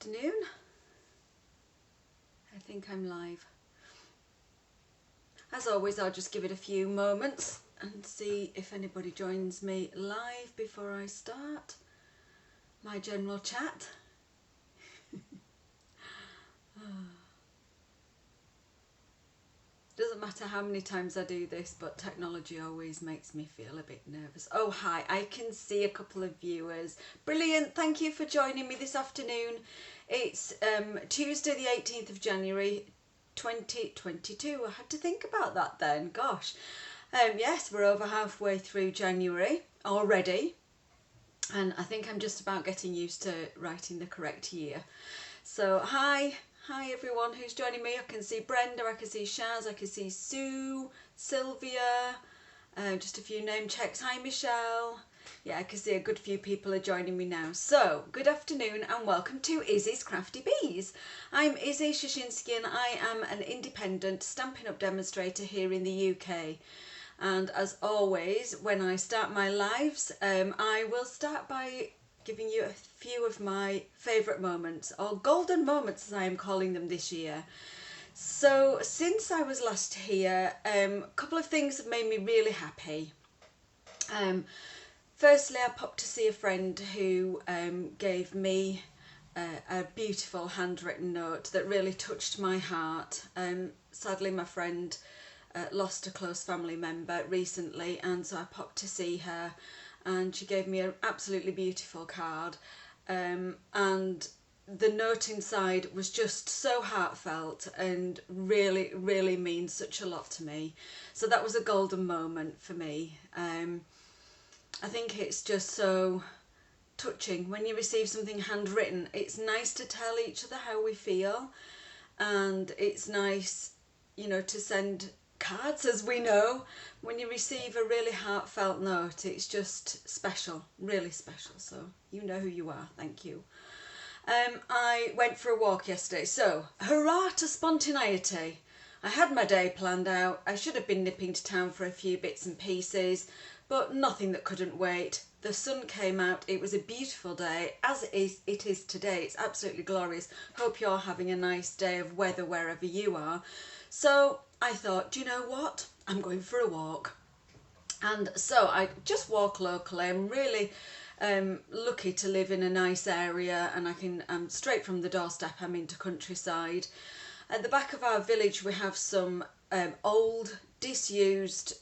afternoon. I think I'm live. As always, I'll just give it a few moments and see if anybody joins me live before I start my general chat. Doesn't matter how many times I do this, but technology always makes me feel a bit nervous. Oh, hi, I can see a couple of viewers. Brilliant, thank you for joining me this afternoon. It's Tuesday the 18th of January 2022. I had to think about that then, gosh. Yes, we're over halfway through January already. And I think I'm just about getting used to writing the correct year. So, hi everyone who's joining me. I can see Brenda, I can see Shaz, I can see Sue, Sylvia, just a few name checks. Hi Michelle. Yeah, I can see a good few people are joining me now. So, good afternoon and welcome to Izzy's Crafty Bees. I'm Izzy Shashinsky and I am an independent Stampin' Up demonstrator here in the UK. And as always, when I start my lives, I will start by giving you a few of my favourite moments, or golden moments as I am calling them this year. So since I was last here, a couple of things have made me really happy. Firstly, I popped to see a friend who gave me a beautiful handwritten note that really touched my heart. Sadly, my friend lost a close family member recently, and so I popped to see her. And she gave me an absolutely beautiful card, and the note inside was just so heartfelt and really, really means such a lot to me. So that was a golden moment for me. I think it's just so touching when you receive something handwritten. It's nice to tell each other how we feel, and it's nice, you know, to send cards, as we know. When you receive a really heartfelt note, it's just special, really special. So you know who you are. Thank you. I went for a walk yesterday, so hurrah to spontaneity. I had my day planned out. I should have been nipping to town for a few bits and pieces, but nothing that couldn't wait. The sun came out. It was a beautiful day, as it is today. It's absolutely glorious. Hope you're having a nice day of weather wherever you are. So I thought, do you know what? I'm going for a walk. And so I just walk locally. I'm really lucky to live in a nice area, and I'm straight from the doorstep. I'm into countryside. At the back of our village we have some old, disused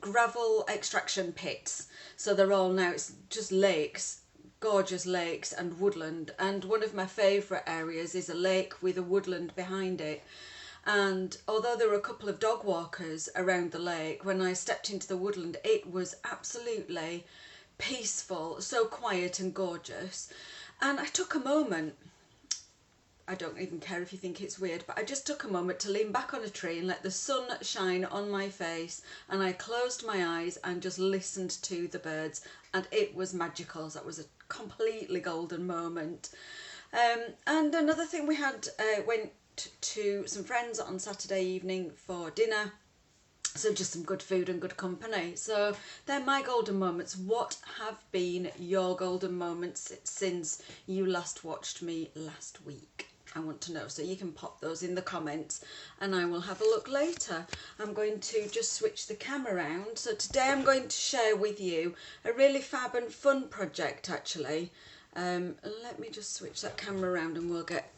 gravel extraction pits. So they're all now, it's just lakes, gorgeous lakes and woodland. And one of my favourite areas is a lake with a woodland behind it. And although there were a couple of dog walkers around the lake, when I stepped into the woodland, it was absolutely peaceful, so quiet and gorgeous. And I took a moment, I don't even care if you think it's weird, but I just took a moment to lean back on a tree and let the sun shine on my face, and I closed my eyes and just listened to the birds, and it was magical. That was a completely golden moment. And another thing, we had went to some friends on Saturday evening for dinner, so just some good food and good company. So they're my golden moments. What have been your golden moments since you last watched me last week? I want to know, so you can pop those in the comments and I will have a look later. I'm going to just switch the camera around. So today I'm going to share with you a really fab and fun project actually. Let me just switch that camera around and we'll get,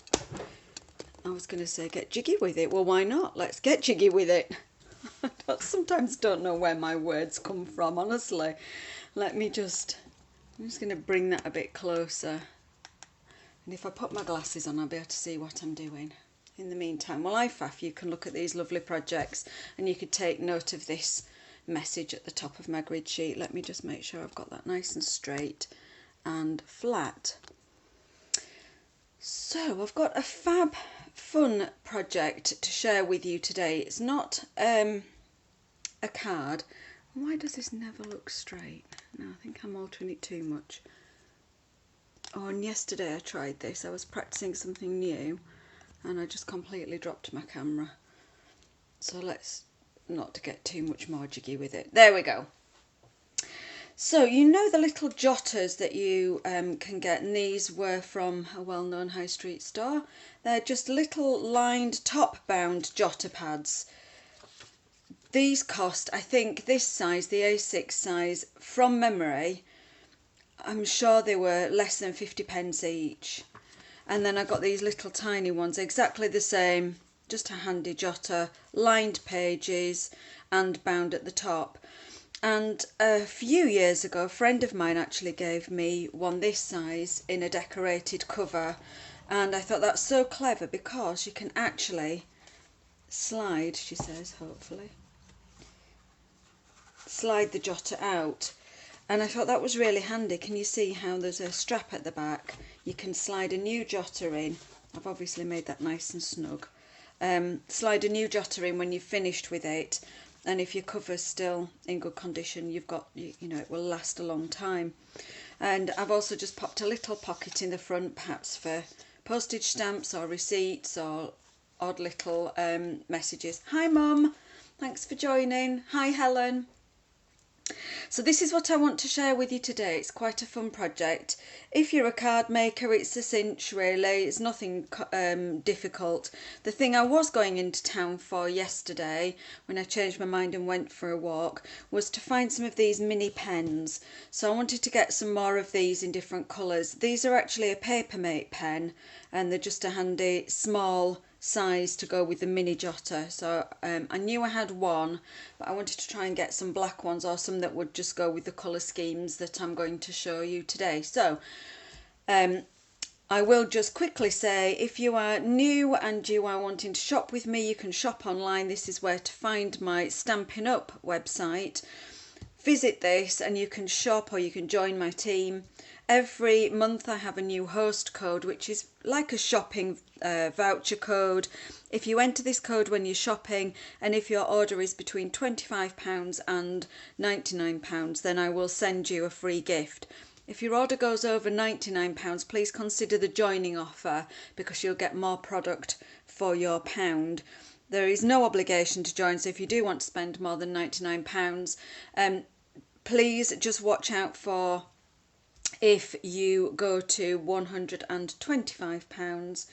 I was going to say get jiggy with it. Well, why not? Let's get jiggy with it. I sometimes don't know where my words come from, honestly. I'm just going to bring that a bit closer. And if I put my glasses on, I'll be able to see what I'm doing. In the meantime, while I faff, you can look at these lovely projects and you could take note of this message at the top of my grid sheet. Let me just make sure I've got that nice and straight and flat. So I've got a fab fun project to share with you today. It's not a card. Why does this never look straight? No, I think I'm altering it too much. Oh, and yesterday I tried this. I was practicing something new and I just completely dropped my camera. So let's not get too much more jiggy with it. There we go. So you know the little jotters that you can get, and these were from a well-known high street store. They're just little lined top-bound jotter pads. These cost, I think this size, the A6 size, from memory, I'm sure they were less than 50p each. And then I got these little tiny ones, exactly the same, just a handy jotter, lined pages and bound at the top. And a few years ago, a friend of mine actually gave me one this size in a decorated cover, and I thought that's so clever because you can actually slide, she says, hopefully, slide the jotter out. And I thought that was really handy. Can you see how there's a strap at the back? You can slide a new jotter in. I've obviously made that nice and snug. Slide a new jotter in when you've finished with it, and if your cover's still in good condition, you've got, you know, it will last a long time. And I've also just popped a little pocket in the front, perhaps for postage stamps or receipts or odd little messages. Hi Mum, thanks for joining. Hi Helen. So this is what I want to share with you today. It's quite a fun project. If you're a card maker, it's a cinch really. It's nothing difficult. The thing I was going into town for yesterday, when I changed my mind and went for a walk, was to find some of these mini pens. So I wanted to get some more of these in different colours. These are actually a Papermate pen, and they're just a handy small size to go with the mini jotter. So I knew I had one, but I wanted to try and get some black ones or some that would just go with the colour schemes that I'm going to show you today. So I will just quickly say, if you are new and you are wanting to shop with me, you can shop online. This is where to find my Stampin Up website. Visit this and you can shop, or you can join my team. Every month I have a new host code, which is like a shopping voucher code. If you enter this code when you're shopping, and if your order is between £25 and £99, then I will send you a free gift. If your order goes over £99, please consider the joining offer, because you'll get more product for your pound. There is no obligation to join, so if you do want to spend more than £99, please just watch out for, if you go to £125,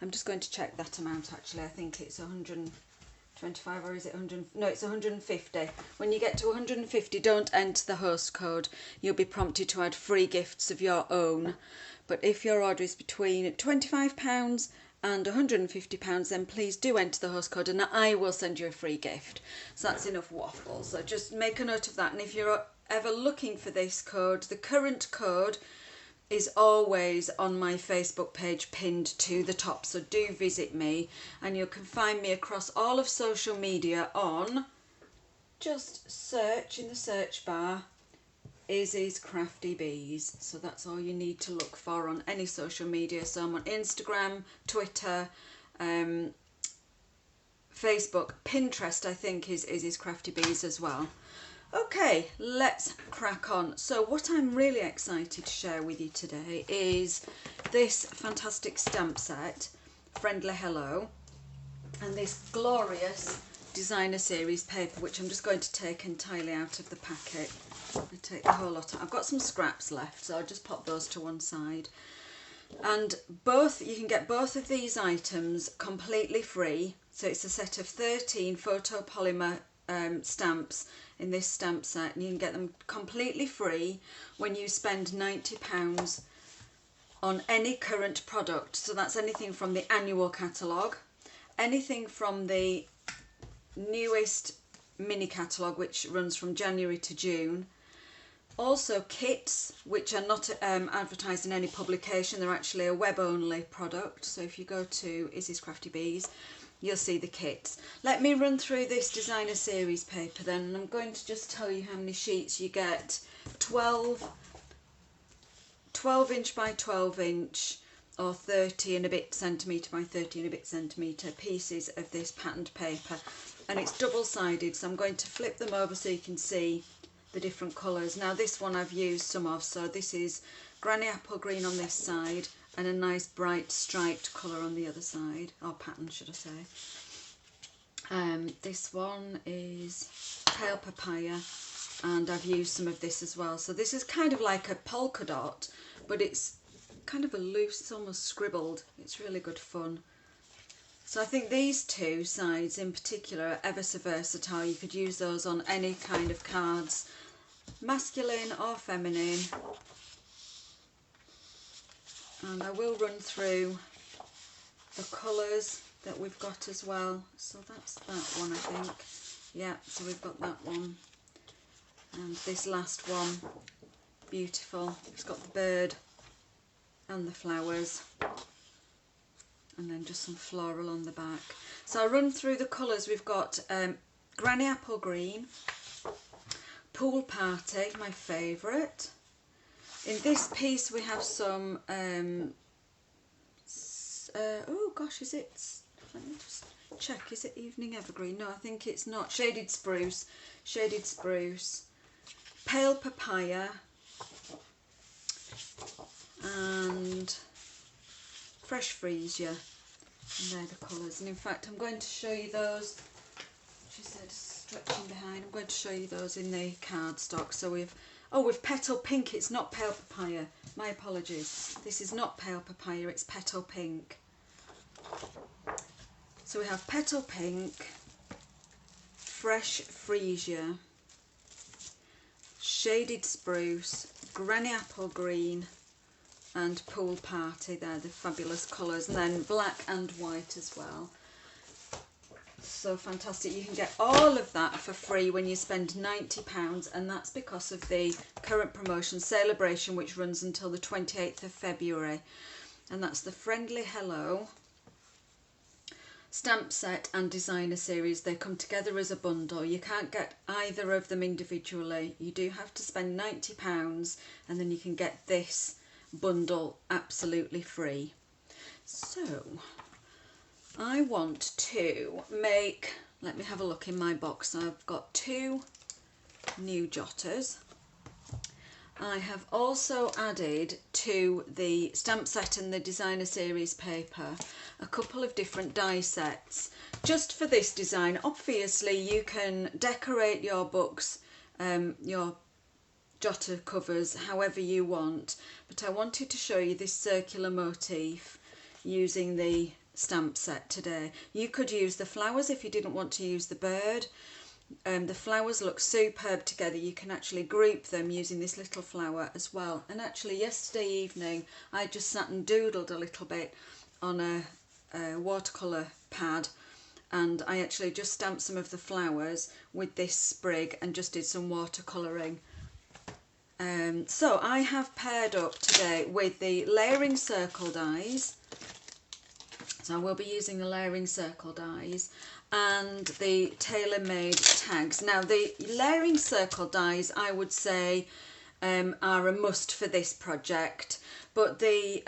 I'm just going to check that amount actually. I think it's 125, or is it 100? No, it's 150. When you get to 150, don't enter the host code. You'll be prompted to add free gifts of your own. But if your order is between £25 and £150, then please do enter the host code and I will send you a free gift. So that's enough waffle. So just make a note of that. And if you're ever looking for this code, the current code is always on my Facebook page pinned to the top, so do visit me, and you can find me across all of social media on, just search in the search bar, Izzy's Crafty Bees. So that's all you need to look for on any social media. So I'm on Instagram, Twitter, Facebook, Pinterest I think is Izzy's Crafty Bees as well. Okay, let's crack on. So what I'm really excited to share with you today is this fantastic stamp set, Friendly Hello, and this glorious designer series paper, which I'm just going to take entirely out of the packet. I take the whole lot out. I've got some scraps left, so I'll just pop those to one side. And you can get both of these items completely free. So it's a set of 13 photopolymer stamps in this stamp set, and you can get them completely free when you spend £90 on any current product. So that's anything from the annual catalogue, anything from the newest mini catalogue, which runs from January to June. Also kits, which are not advertised in any publication. They're actually a web-only product. So if you go to Izzy's Crafty Bees, you'll see the kits. Let me run through this designer series paper then, and I'm going to just tell you how many sheets you get. 12 inch by 12 inch or 30 and a bit centimetre by 30 and a bit centimetre pieces of this patterned paper, and it's double-sided, so I'm going to flip them over so you can see the different colours. Now this one I've used some of, so this is Granny Apple Green on this side and a nice bright striped colour on the other side, or pattern should I say. This one is Pale Papaya, and I've used some of this as well. So this is kind of like a polka dot, but it's kind of a loose, it's almost scribbled. It's really good fun. So I think these two sides in particular are ever so versatile. You could use those on any kind of cards, masculine or feminine. And I will run through the colours that we've got as well. So that's that one, I think. Yeah, so we've got that one. And this last one, beautiful. It's got the bird and the flowers. And then just some floral on the back. So I'll run through the colours. We've got Granny Apple Green, Pool Party, my favourite. In this piece we have some, oh gosh, is it, let me just check, is it Evening Evergreen? No, I think it's not. Shaded Spruce, Pale Papaya, and Fresh Freesia. And they're the colours. And in fact, I'm going to show you those. She said stretching behind. I'm going to show you those in the cardstock. So we've Petal Pink. It's not Pale Papaya. My apologies. This is not Pale Papaya. It's Petal Pink. So we have Petal Pink, Fresh Freesia, Shaded Spruce, Granny Apple Green, and Pool Party. They're the fabulous colours, and then black and white as well. So fantastic. You can get all of that for free when you spend £90, and that's because of the current promotion Celebration, which runs until the 28th of February. And that's the Friendly Hello stamp set and designer series. They come together as a bundle. You can't get either of them individually. You do have to spend £90, and then you can get this bundle absolutely free. So I want to make, let me have a look in my box. I've got 2 new jotters. I have also added to the stamp set and the designer series paper a couple of different die sets just for this design. Obviously you can decorate your books, your jotter covers however you want, but I wanted to show you this circular motif using the stamp set today. You could use the flowers if you didn't want to use the bird. The flowers look superb together. You can actually group them using this little flower as well. And actually yesterday evening I just sat and doodled a little bit on a watercolour pad, and I actually just stamped some of the flowers with this sprig and just did some watercolouring. So I have paired up today with the layering circle dies. So I will be using the layering circle dies and the tailor-made tags. Now the layering circle dies, I would say, are a must for this project, but the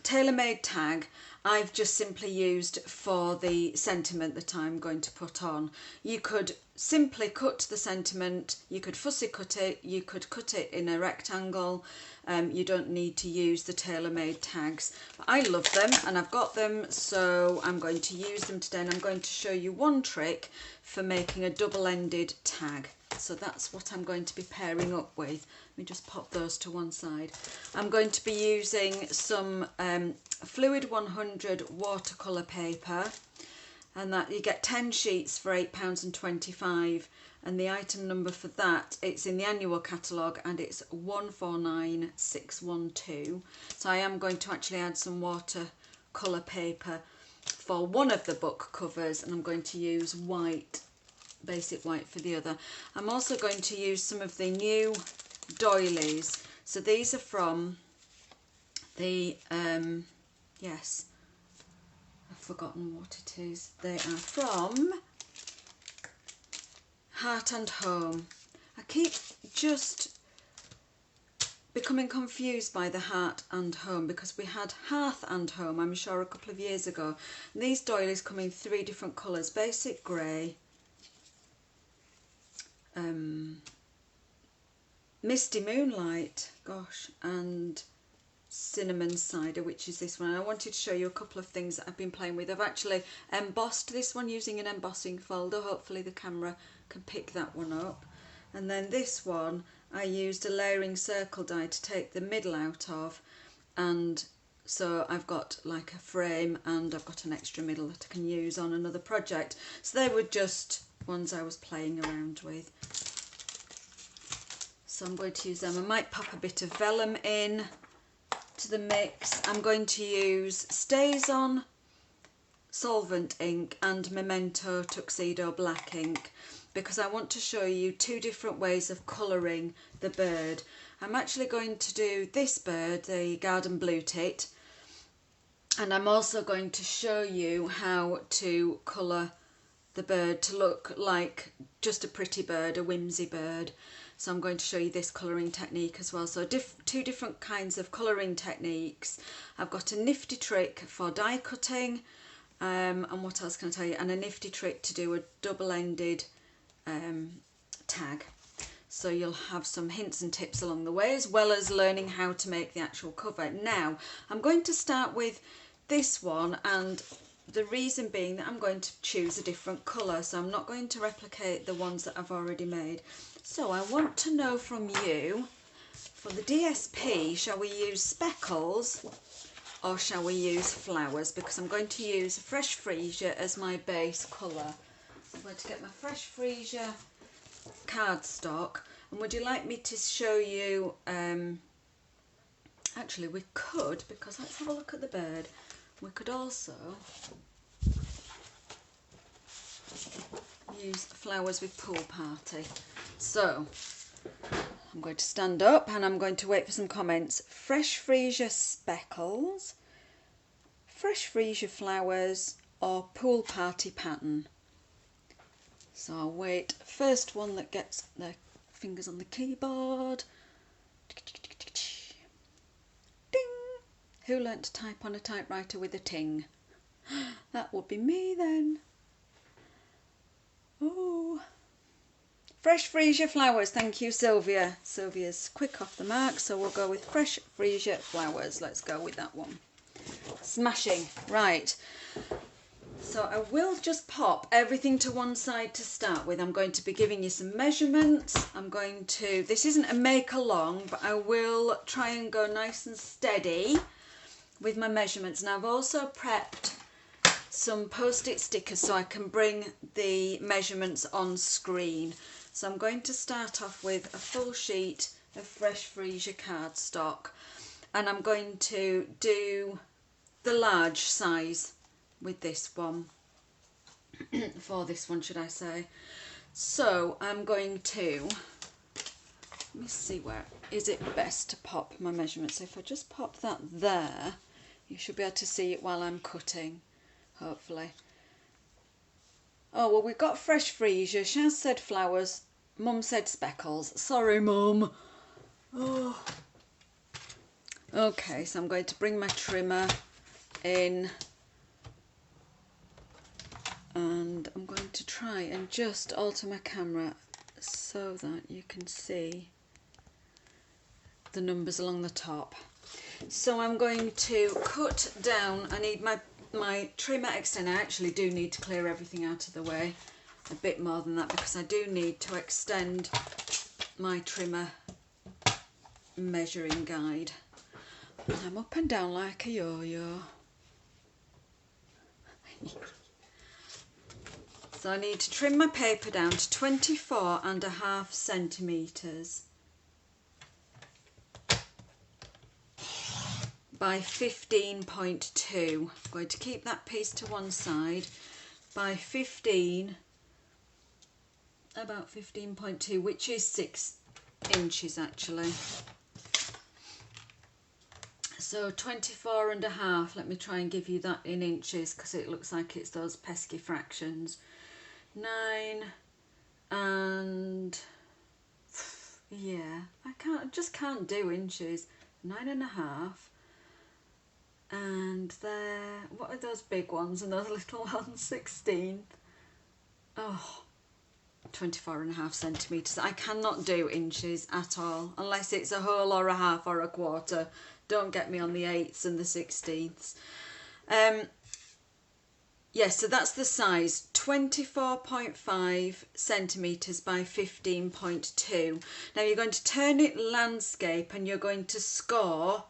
tailor-made tag I've just simply used for the sentiment that I'm going to put on. You could simply cut the sentiment, you could fussy cut it, you could cut it in a rectangle. You don't need to use the tailor-made tags. But I love them and I've got them, so I'm going to use them today, and I'm going to show you one trick for making a double-ended tag. So that's what I'm going to be pairing up with. Let me just pop those to one side. I'm going to be using some Fluid 100 watercolour paper, and that you get 10 sheets for £8.25, and the item number for that, it's in the annual catalogue, and it's 149612. So I am going to actually add some watercolour paper for one of the book covers, and I'm going to use white, basic white, for the other. I'm also going to use some of the new doilies. So these are from the yes, I've forgotten what it is. They are from Heart and Home. I keep just becoming confused by the Heart and Home, because we had Hearth and Home, I'm sure, a couple of years ago. And these doilies come in 3 different colours: basic grey, Misty Moonlight, gosh, and Cinnamon Cider, which is this one. And I wanted to show you a couple of things that I've been playing with. I've actually embossed this one using an embossing folder. Hopefully the camera can pick that one up. and then this one I used a layering circle die to take the middle out of, and so I've got like a frame and I've got an extra middle that I can use on another project. So they were just ones I was playing around with. So I'm going to use them. I might pop a bit of vellum in to the mix. I'm going to use Stays On solvent ink and Memento Tuxedo black ink because I want to show you two different ways of colouring the bird. I'm actually going to do this bird, the garden blue tit, and I'm also going to show you how to colour the bird to look like just a pretty bird, a whimsy bird. So I'm going to show you this colouring technique as well. So two different kinds of colouring techniques. I've got a nifty trick for die cutting, and what else can I tell you? And a nifty trick to do a double-ended tag. So you'll have some hints and tips along the way, as well as learning how to make the actual cover. Now, I'm going to start with this one, and the reason being that I'm going to choose a different colour, so I'm not going to replicate the ones that I've already made. So I want to know from you, for the DSP, shall we use speckles or shall we use flowers? Because I'm going to use Fresh Freesia as my base colour. I'm going to get my Fresh Freesia cardstock, and would you like me to show you, actually we could, because let's have a look at the bird, we could also use flowers with Pool Party. So I'm going to stand up and I'm going to wait for some comments. Fresh Freesia speckles, Fresh Freesia flowers, or Pool Party pattern. So I'll wait. First one that gets their fingers on the keyboard. Ding! Who learnt to type on a typewriter with a ting? That would be me then. Oh. Fresh Freesia flowers, thank you Sylvia. Sylvia's quick off the mark, so we'll go with Fresh Freesia flowers. Let's go with that one. Smashing. Right. So I will just pop everything to one side to start with. I'm going to be giving you some measurements. This isn't a make along, but I will try and go nice and steady with my measurements. And I've also prepped some post-it stickers so I can bring the measurements on screen. So I'm going to start off with a full sheet of Fresh Freesia cardstock, and I'm going to do the large size with this one, for this one should I say. So I'm going to, let me see where is it best to pop my measurements. So if I just pop that there, you should be able to see it while I'm cutting, hopefully. Oh, well, we've got Fresh Freesia. Shaz said flowers. Mum said speckles. Sorry, Mum. Oh. Okay, so I'm going to bring my trimmer in. And I'm going to try and just alter my camera so that you can see the numbers along the top. So I'm going to cut down. I need my trimmer extender. I actually do need to clear everything out of the way a bit more than that, because I do need to extend my trimmer measuring guide. And I'm up and down like a yo-yo. So I need to trim my paper down to 24.5 centimetres by 15.2. I'm going to keep that piece to one side, by 15, about 15.2, which is 6 inches actually. So 24.5, let me try and give you that in inches because it looks like it's those pesky fractions. 9 and, yeah, I just can't do inches. 9.5. And there, what are those big ones and those little ones? 16. Oh, 24.5 centimetres. I cannot do inches at all, unless it's a whole or a half or a quarter. Don't get me on the 8ths and the 16ths. Yes, so that's the size, 24.5 centimetres by 15.2. Now you're going to turn it landscape and you're going to score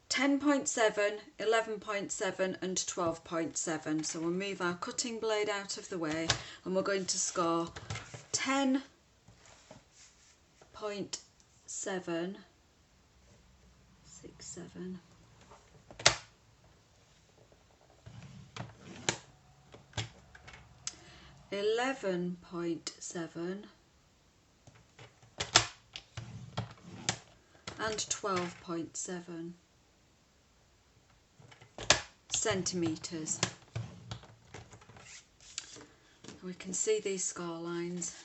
10.7, 11.7 and 12.7. So we'll move our cutting blade out of the way and we're going to score 10.7, 6, 7, 11.7 and 12.7 centimetres. We can see these score lines.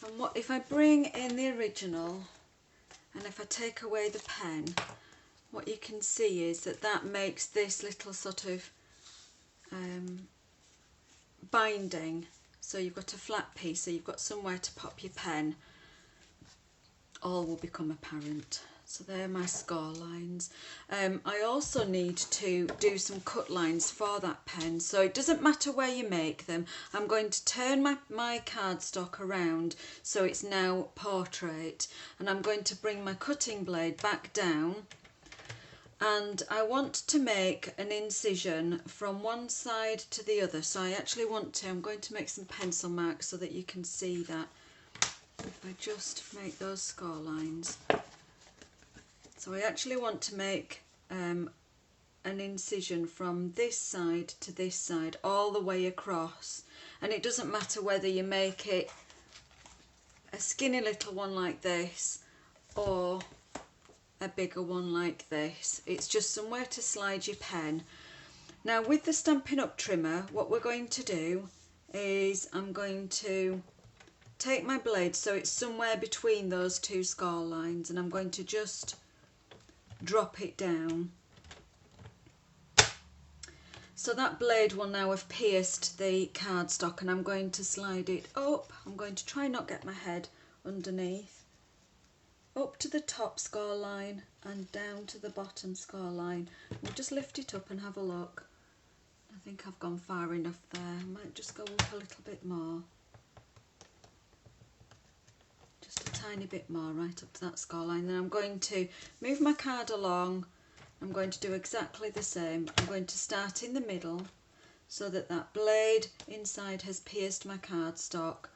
And what if I bring in the original and if I take away the pen, what you can see is that that makes this little sort of binding. So you've got a flat piece, so you've got somewhere to pop your pen. All will become apparent. So they're my score lines. I also need to do some cut lines for that pen, so it doesn't matter where you make them. I'm going to turn my cardstock around so it's now portrait, and I'm going to bring my cutting blade back down, and I want to make an incision from one side to the other. So I'm going to make some pencil marks so that you can see that. If I just make those score lines. So I actually want to make an incision from this side to this side all the way across, and it doesn't matter whether you make it a skinny little one like this or a bigger one like this. It's just somewhere to slide your pen. Now with the Stampin' Up trimmer, what we're going to do is I'm going to take my blade so it's somewhere between those two score lines, and I'm going to just drop it down. So that blade will now have pierced the cardstock, and I'm going to slide it up. I'm going to try not get my head underneath. Up to the top score line and down to the bottom score line. We'll just lift it up and have a look. I think I've gone far enough there. I might just go up a little bit more. Just a tiny bit more right up to that score line. Then I'm going to move my card along. I'm going to do exactly the same. I'm going to start in the middle so that that blade inside has pierced my cardstock,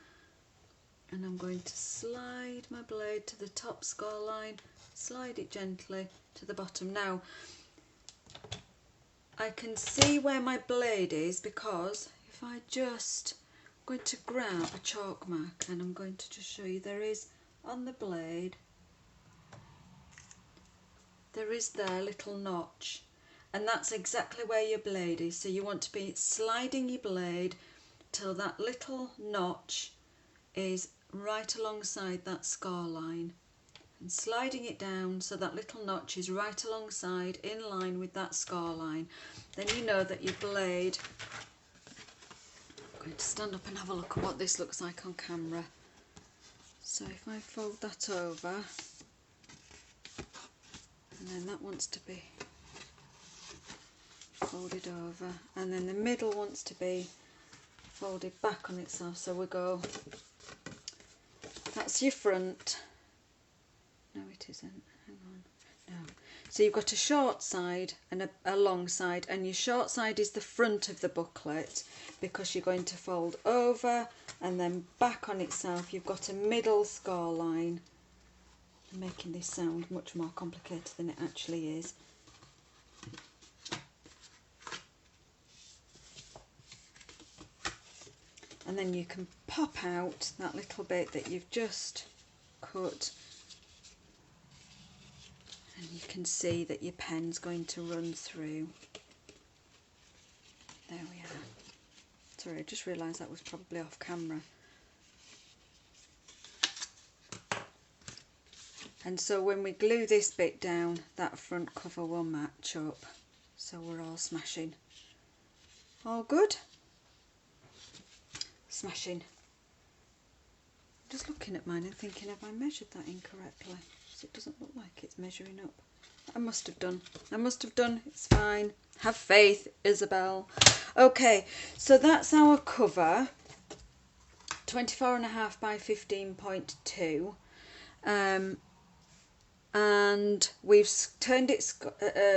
and I'm going to slide my blade to the top score line, slide it gently to the bottom. Now I can see where my blade is, because if I just, I'm going to grab a chalk mark and I'm going to just show you, there is on the blade, there is there a little notch, and that's exactly where your blade is. So you want to be sliding your blade till that little notch is right alongside that score line, and sliding it down so that little notch is right alongside, in line with that score line. Then you know that your blade, I'm going to stand up and have a look at what this looks like on camera. So if I fold that over, and then that wants to be folded over, and then the middle wants to be folded back on itself. So we go, that's your front. No, it isn't. Hang on. No. So you've got a short side and a long side, and your short side is the front of the booklet because you're going to fold over and then back on itself. You've got a middle score line. I'm making this sound much more complicated than it actually is. And then you can pop out that little bit that you've just cut, and you can see that your pen's going to run through. There we are. Sorry, I just realised that was probably off camera. And so when we glue this bit down, that front cover will match up. So we're all smashing. All good? Smashing. I'm just looking at mine and thinking, have I measured that incorrectly? Because it doesn't look like it's measuring up. I must have done. It's fine. Have faith, Isabel. Okay, so that's our cover. 24.5 by 15.2. And we've turned it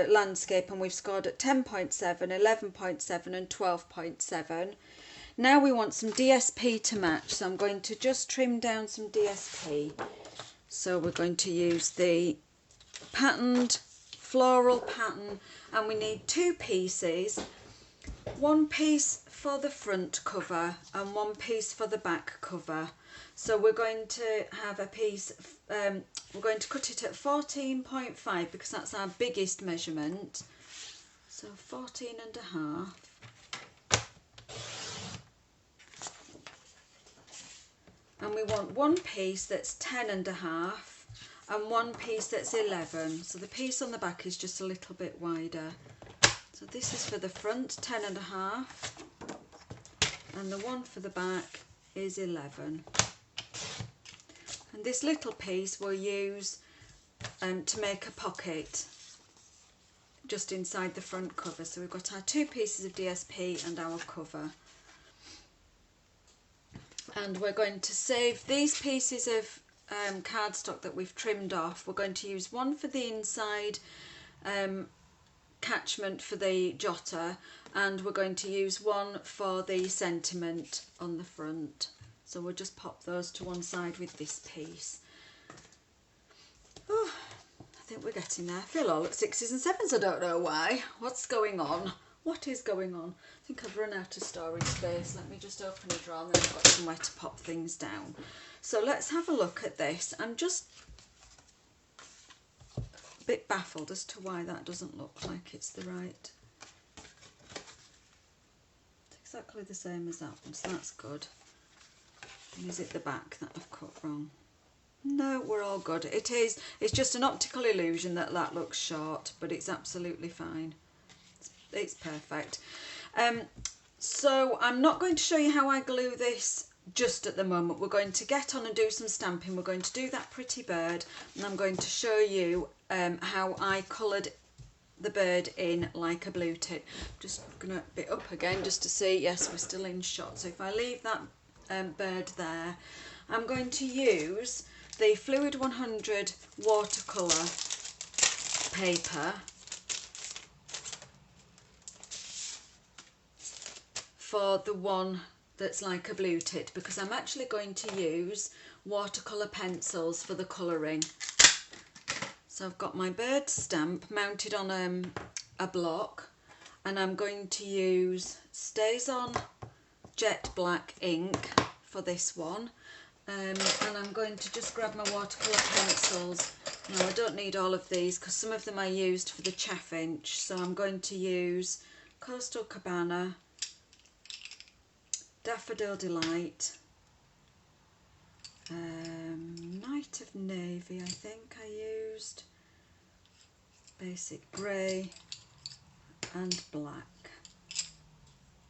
landscape, and we've scored at 10.7, 11.7 and 12.7. Now we want some DSP to match, so I'm going to just trim down some DSP. So we're going to use the patterned floral pattern, and we need 2 pieces, 1 piece for the front cover and 1 piece for the back cover. So we're going to have a piece, we're going to cut it at 14.5 because that's our biggest measurement. So 14.5. And we want 1 piece that's 10.5 and 1 piece that's 11. So the piece on the back is just a little bit wider. So this is for the front, 10.5, and the one for the back is 11. And this little piece we'll use to make a pocket just inside the front cover. So we've got our 2 pieces of DSP and our cover. And we're going to save these pieces of cardstock that we've trimmed off. We're going to use one for the inside catchment for the jotter, and we're going to use one for the sentiment on the front. So we'll just pop those to one side with this piece. Oh, I think we're getting there. I feel all at 6s and 7s, I don't know why. What's going on? What is going on? I think I've run out of storage space. Let me just open a drawer and then I've got somewhere to pop things down. So let's have a look at this. I'm just a bit baffled as to why that doesn't look like it's the right. It's exactly the same as that one, so that's good. And is it the back that I've cut wrong? No, we're all good. It is. It's just an optical illusion that that looks short, but it's absolutely fine. It's perfect. So I'm not going to show you how I glue this just at the moment. We're going to get on and do some stamping. We're going to do that pretty bird, and I'm going to show you how I coloured the bird in like a blue tip. Just going to bit up again just to see, yes, we're still in shot. So if I leave that bird there, I'm going to use the Fluid 100 watercolour paper for the one that's like a blue tit, because I'm actually going to use watercolour pencils for the colouring. So I've got my bird stamp mounted on a block, and I'm going to use Stays On jet black ink for this one, and I'm going to just grab my watercolour pencils. Now I don't need all of these because some of them I used for the chaffinch, so I'm going to use Coastal Cabana, Daffodil Delight, Night of Navy I think I used, Basic Grey and Black.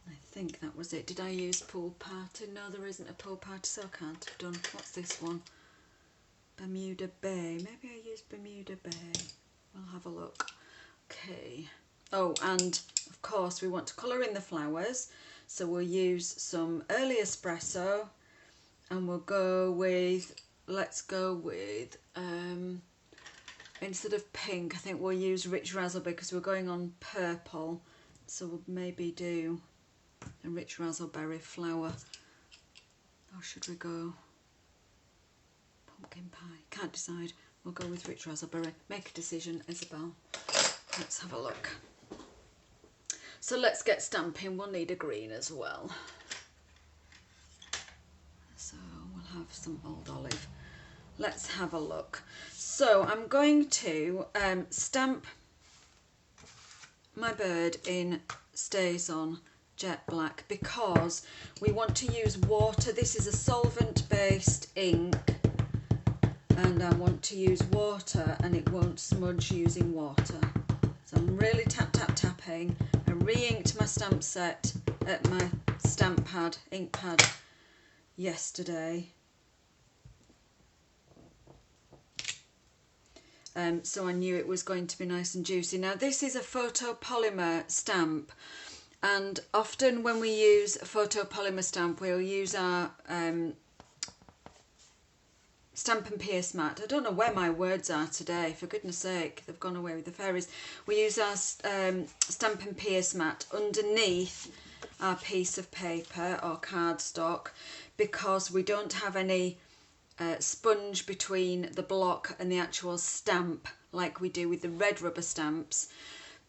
I think that was it. Did I use Pool Party? No, there isn't a Pool Party, so I can't have done. What's this one? Bermuda Bay. Maybe I used Bermuda Bay. We'll have a look. Okay. Oh, and of course we want to colour in the flowers. So we'll use some early espresso, and we'll go with, let's go with, instead of pink, I think we'll use Rich Raspberry because we're going on purple. So we'll maybe do a Rich Raspberry flower. Or should we go pumpkin pie? Can't decide. We'll go with Rich Raspberry. Make a decision, Isabel. Let's have a look. So let's get stamping. We'll need a green as well. So we'll have some Old Olive. Let's have a look. So I'm going to stamp my bird in Stays On jet black because we want to use water. This is a solvent based ink, and I want to use water and it won't smudge using water. So I'm really tapping. I re-inked my stamp set at my stamp pad, ink pad, yesterday. so I knew it was going to be nice and juicy. Now this is a photopolymer stamp, and often when we use a photopolymer stamp we'll use our Stampin' Pierce mat. I don't know where my words are today, for goodness sake, they've gone away with the fairies. We use our Stampin' Pierce mat underneath our piece of paper or cardstock because we don't have any sponge between the block and the actual stamp like we do with the red rubber stamps.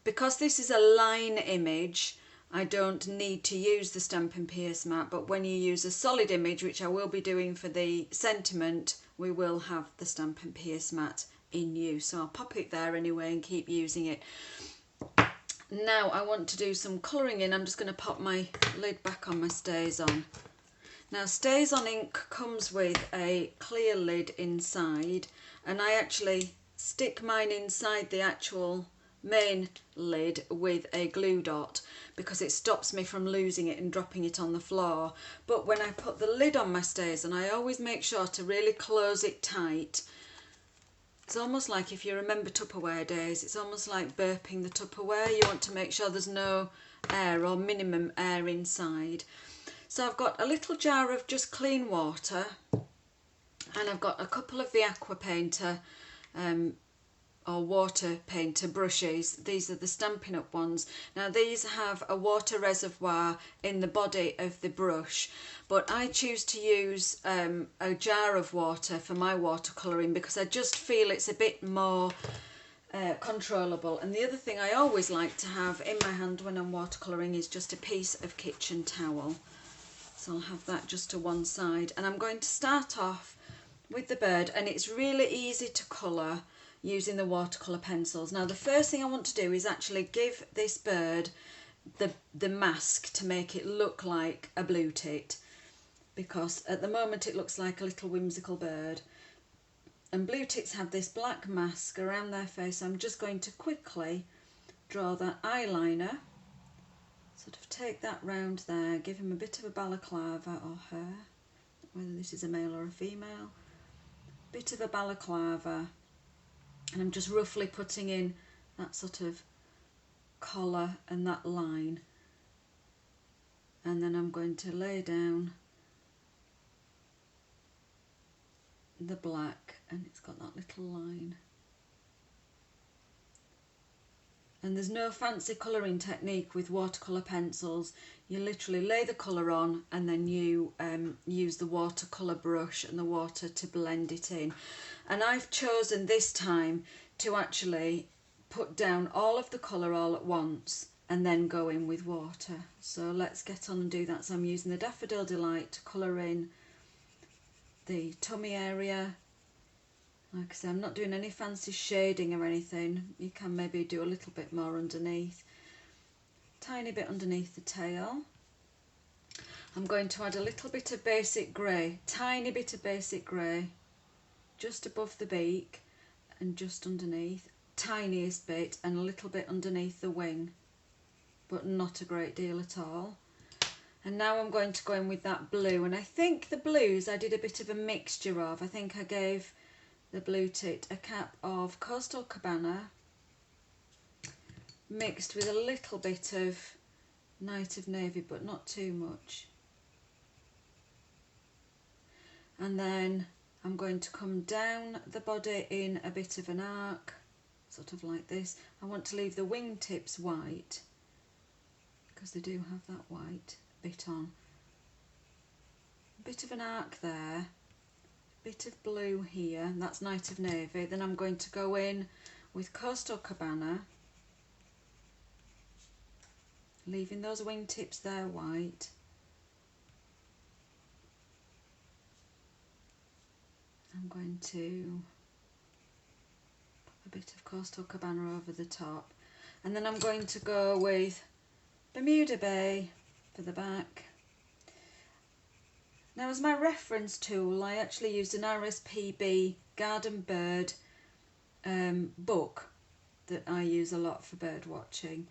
Because this is a line image, I don't need to use the Stampin' Pierce mat, but when you use a solid image, which I will be doing for the sentiment, we will have the Stampin' Pierce mat in use. So I'll pop it there anyway and keep using it. Now I want to do some colouring in. I'm just going to pop my lid back on my Stays On. Now Stays On ink comes with a clear lid inside, and I actually stick mine inside the actual main lid with a glue dot because it stops me from losing it and dropping it on the floor. But when I put the lid on my Stays On, I always make sure to really close it tight. It's almost like, if you remember Tupperware days, it's almost like burping the Tupperware. You want to make sure there's no air or minimum air inside. So I've got a little jar of just clean water, and I've got a couple of the aqua painter or water painter brushes. These are the Stampin' Up ones. Now these have a water reservoir in the body of the brush, but I choose to use a jar of water for my watercolouring because I just feel it's a bit more controllable. And the other thing I always like to have in my hand when I'm watercolouring is just a piece of kitchen towel. So I'll have that just to one side, and I'm going to start off with the bird, and it's really easy to colour using the watercolour pencils. Now the first thing I want to do is actually give this bird the mask to make it look like a blue tit, because at the moment it looks like a little whimsical bird, and blue tits have this black mask around their face. I'm just going to quickly draw that eyeliner, sort of take that round there, give him a bit of a balaclava, or her, whether this is a male or a female, bit of a balaclava. And I'm just roughly putting in that sort of collar and that line. And then I'm going to lay down the black, and it's got that little line. And there's no fancy colouring technique with watercolour pencils. You literally lay the colour on, and then you use the watercolour brush and the water to blend it in. And I've chosen this time to actually put down all of the colour all at once and then go in with water. So let's get on and do that. So I'm using the Daffodil Delight to colour in the tummy area. Like I say, I'm not doing any fancy shading or anything. You can maybe do a little bit more underneath. Tiny bit underneath the tail. I'm going to add a little bit of basic grey, tiny bit of basic grey, just above the beak and just underneath, tiniest bit, and a little bit underneath the wing, but not a great deal at all. And now I'm going to go in with that blue, and I think the blues I did a bit of a mixture of. I think I gave the blue tit a cap of Coastal Cabana mixed with a little bit of Night of Navy, but not too much. And then I'm going to come down the body in a bit of an arc, sort of like this. I want to leave the wingtips white because they do have that white bit on. A bit of an arc there, a bit of blue here, and that's Night of Navy. Then I'm going to go in with Coastal Cabana, leaving those wingtips there white. I'm going to pop a bit of Coastal Cabana over the top, and then I'm going to go with Bermuda Bay for the back. Now, as my reference tool, I actually used an RSPB Garden Bird book that I use a lot for bird watching,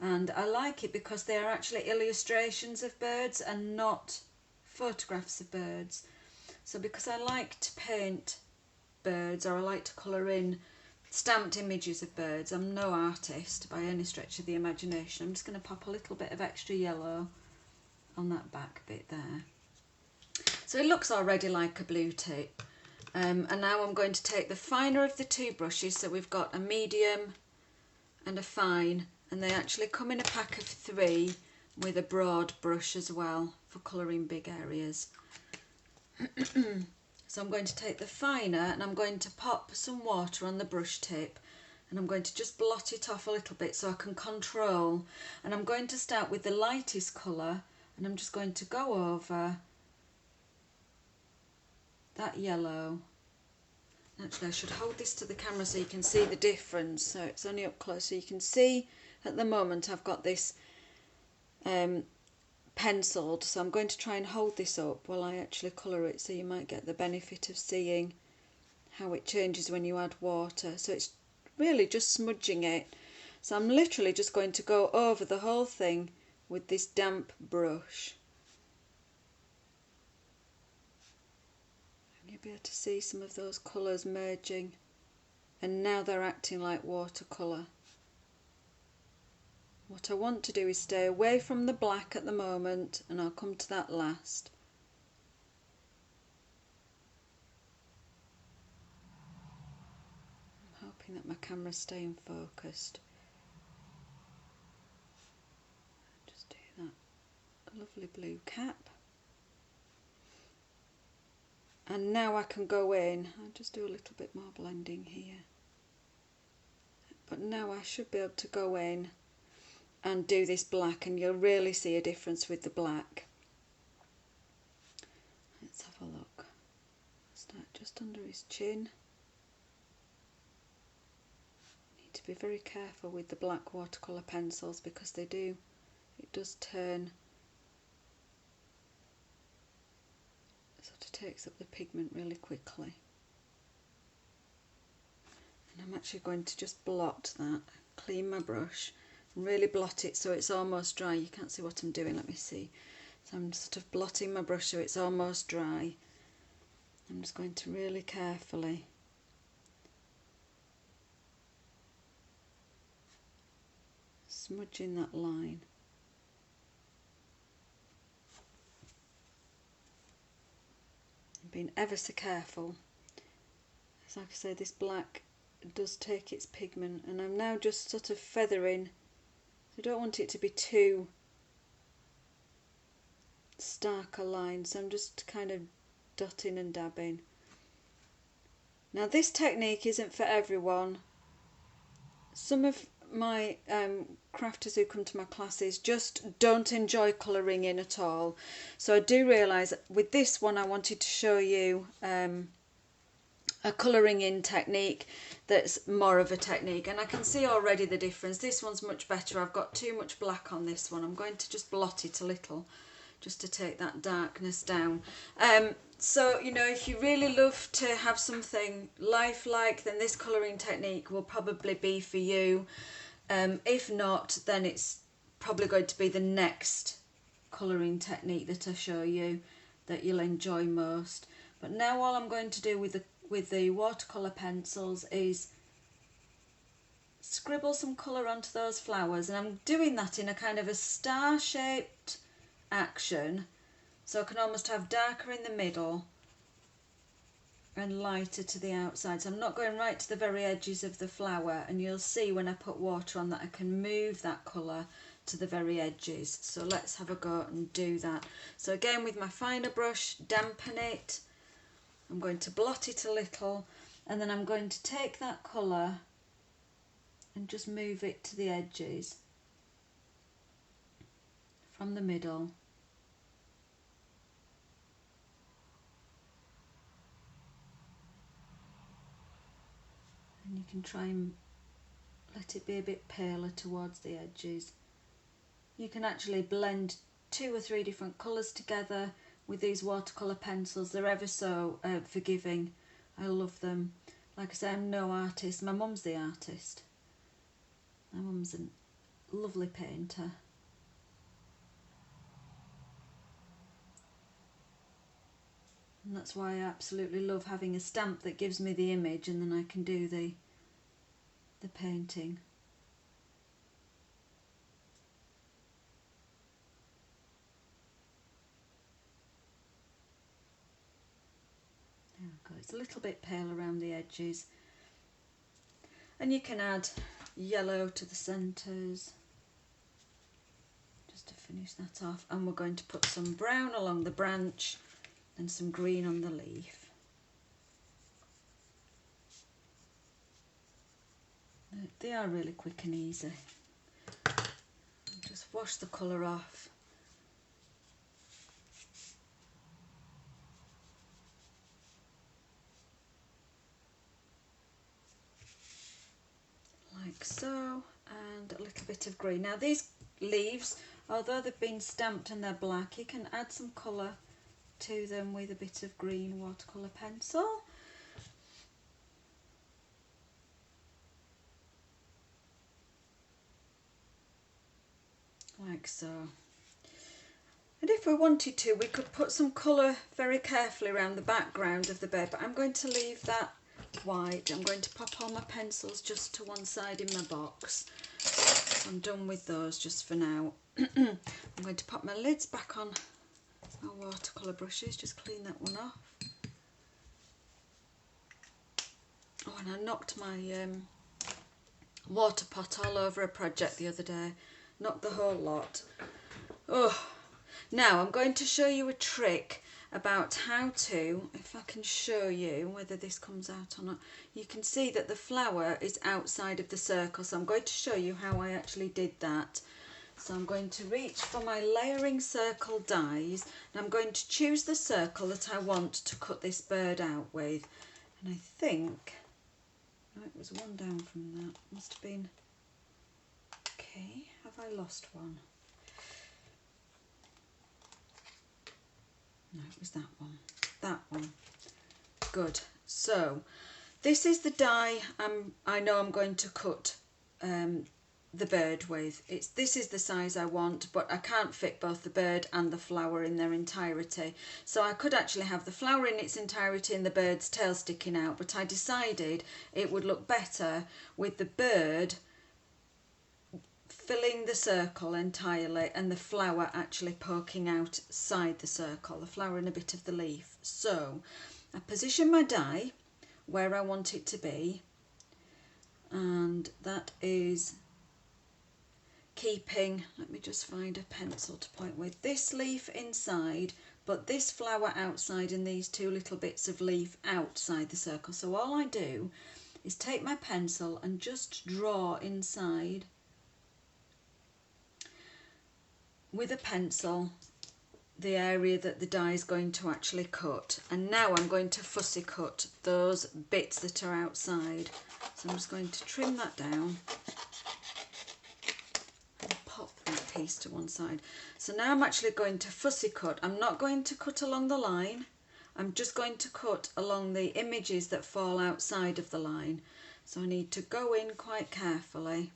and I like it because they are actually illustrations of birds and not photographs of birds. So because I like to paint birds, or I like to colour in stamped images of birds. I'm no artist by any stretch of the imagination. I'm just going to pop a little bit of extra yellow on that back bit there. So it looks already like a blue tip. And now I'm going to take the finer of the two brushes. So we've got a medium and a fine, and they actually come in a pack of 3 with a broad brush as well for colouring big areas. So I'm going to take the finer and I'm going to pop some water on the brush tip, and I'm going to just blot it off a little bit so I can control. And I'm going to start with the lightest colour, and I'm just going to go over that yellow. Actually, I should hold this to the camera so you can see the difference. So it's only up close, so you can see at the moment I've got this penciled, so I'm going to try and hold this up while I actually colour it, so you might get the benefit of seeing how it changes when you add water. So it's really just smudging it. So I'm literally just going to go over the whole thing with this damp brush. And you'll be able to see some of those colours merging, and now they're acting like watercolour. What I want to do is stay away from the black at the moment, and I'll come to that last. I'm hoping that my camera's staying focused. Just do that lovely blue cap. And now I can go in. I'll just do a little bit more blending here. But now I should be able to go in and do this black, and you'll really see a difference with the black. Let's have a look. Start just under his chin. Need to be very careful with the black watercolour pencils because it does turn, sort of takes up the pigment really quickly. And I'm actually going to just blot that, clean my brush, really blot it so it's almost dry. You can't see what I'm doing, let me see. So I'm sort of blotting my brush so it's almost dry. I'm just going to really carefully smudge in that line. I'm being ever so careful. As like I say, this black does take its pigment, and I'm now just sort of feathering. I don't want it to be too stark a line, so I'm just kind of dotting and dabbing. Now this technique isn't for everyone. Some of my crafters who come to my classes just don't enjoy colouring in at all. So I do realise with this one I wanted to show you a colouring in technique that's more of a technique, and I can see already the difference. This one's much better. I've got too much black on this one. I'm going to just blot it a little just to take that darkness down. So, you know, if you really love to have something lifelike, then this colouring technique will probably be for you. If not, then it's probably going to be the next colouring technique that I show you that you'll enjoy most. But now all I'm going to do with the watercolour pencils is scribble some colour onto those flowers, and I'm doing that in a kind of a star-shaped action, so I can almost have darker in the middle and lighter to the outside. So I'm not going right to the very edges of the flower, and you'll see when I put water on that I can move that colour to the very edges. So let's have a go and do that. So again, with my finer brush, dampen it. I'm going to blot it a little, and then I'm going to take that colour and just move it to the edges from the middle. And you can try and let it be a bit paler towards the edges. You can actually blend 2 or 3 different colours together with these watercolour pencils. They're ever so forgiving. I love them. Like I say, I'm no artist. My mum's the artist. My mum's a lovely painter. And that's why I absolutely love having a stamp that gives me the image, and then I can do the the painting. There we go. It's a little bit pale around the edges. And you can add yellow to the centres just to finish that off. And we're going to put some brown along the branch and some green on the leaf. They are really quick and easy. Just wash the colour off. Like so, and a little bit of green. Now these leaves, although they've been stamped and they're black, you can add some colour to them with a bit of green watercolour pencil. Like so. And if we wanted to, we could put some colour very carefully around the background of the bird, but I'm going to leave that white. I'm going to pop all my pencils just to one side in my box. I'm done with those just for now. I'm going to pop my lids back on my watercolour brushes, just clean that one off. Oh, and I knocked my water pot all over a project the other day. Knocked the whole lot. Oh, now I'm going to show you a trick about how to, if I can show you whether this comes out or not. You can see that the flower is outside of the circle, so I'm going to show you how I actually did that. So I'm going to reach for my layering circle dies, and I'm going to choose the circle that I want to cut this bird out with. And I think, no, it was one down from that, must have been, okay, have I lost one? No, it was that one. That one. Good. So, this is the die I know I'm going to cut the bird with. This is the size I want, but I can't fit both the bird and the flower in their entirety. So I could actually have the flower in its entirety and the bird's tail sticking out, but I decided it would look better with the bird filling the circle entirely and the flower actually poking outside the circle, the flower and a bit of the leaf. So I position my die where I want it to be, and that is keeping, let me just find a pencil to point with, this leaf inside but this flower outside and these two little bits of leaf outside the circle. So all I do is take my pencil and just draw inside with a pencil the area that the die is going to actually cut, and now I'm going to fussy cut those bits that are outside. So I'm just going to trim that down and pop that piece to one side. So now I'm actually going to fussy cut. I'm not going to cut along the line, I'm just going to cut along the images that fall outside of the line. So I need to go in quite carefully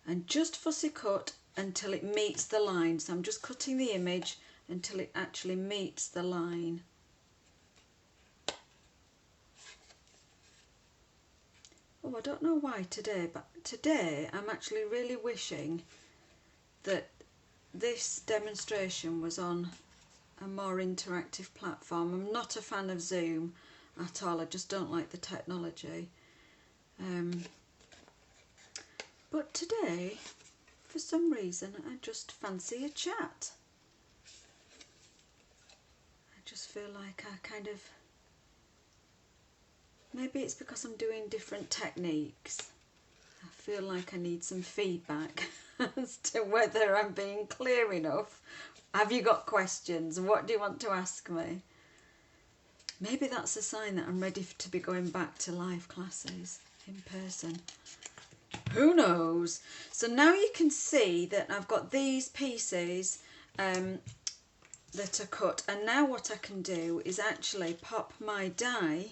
and just fussy cut until it meets the line. So I'm just cutting the image until it actually meets the line. Oh, I don't know why today, but today I'm actually really wishing that this demonstration was on a more interactive platform. I'm not a fan of Zoom at all, I just don't like the technology. But today, for some reason, I just fancy a chat. I just feel like I kind of, maybe it's because I'm doing different techniques. I feel like I need some feedback as to whether I'm being clear enough. Have you got questions? What do you want to ask me? Maybe that's a sign that I'm ready to be going back to live classes in person. Who knows? So now you can see that I've got these pieces that are cut, and now what I can do is actually pop my die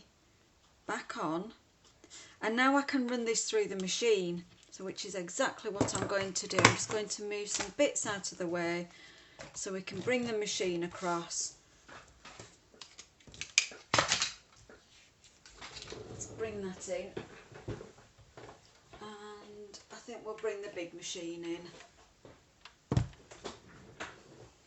back on, and now I can run this through the machine, so which is exactly what I'm going to do. I'm just going to move some bits out of the way so we can bring the machine across. bring that in, and I think we'll bring the big machine in.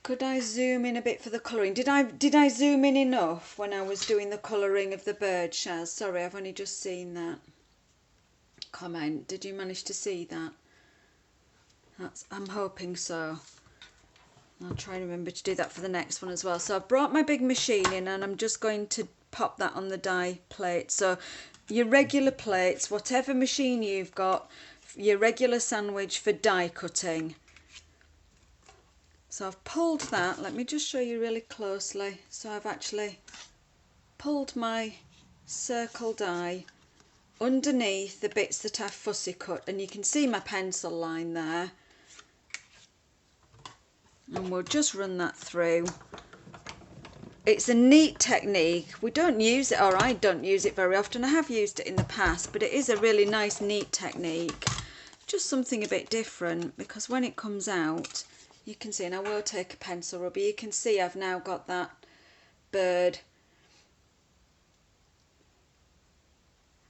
Could I zoom in a bit for the colouring? Did I zoom in enough when I was doing the colouring of the bird, Shaz? Sorry, I've only just seen that comment. Did you manage to see that? I'm hoping so. I'll try and remember to do that for the next one as well. So I've brought my big machine in and I'm just going to pop that on the die plate. So your regular plates, whatever machine you've got, your regular sandwich for die cutting. So I've pulled that. Let me just show you really closely. So I've actually pulled my circle die underneath the bits that I've fussy cut, and you can see my pencil line there. And we'll just run that through. It's a neat technique. We don't use it, or I don't use it very often. I have used it in the past, but it is a really nice, neat technique. Just something a bit different, because when it comes out, you can see, and I will take a pencil rubber, you can see I've now got that bird.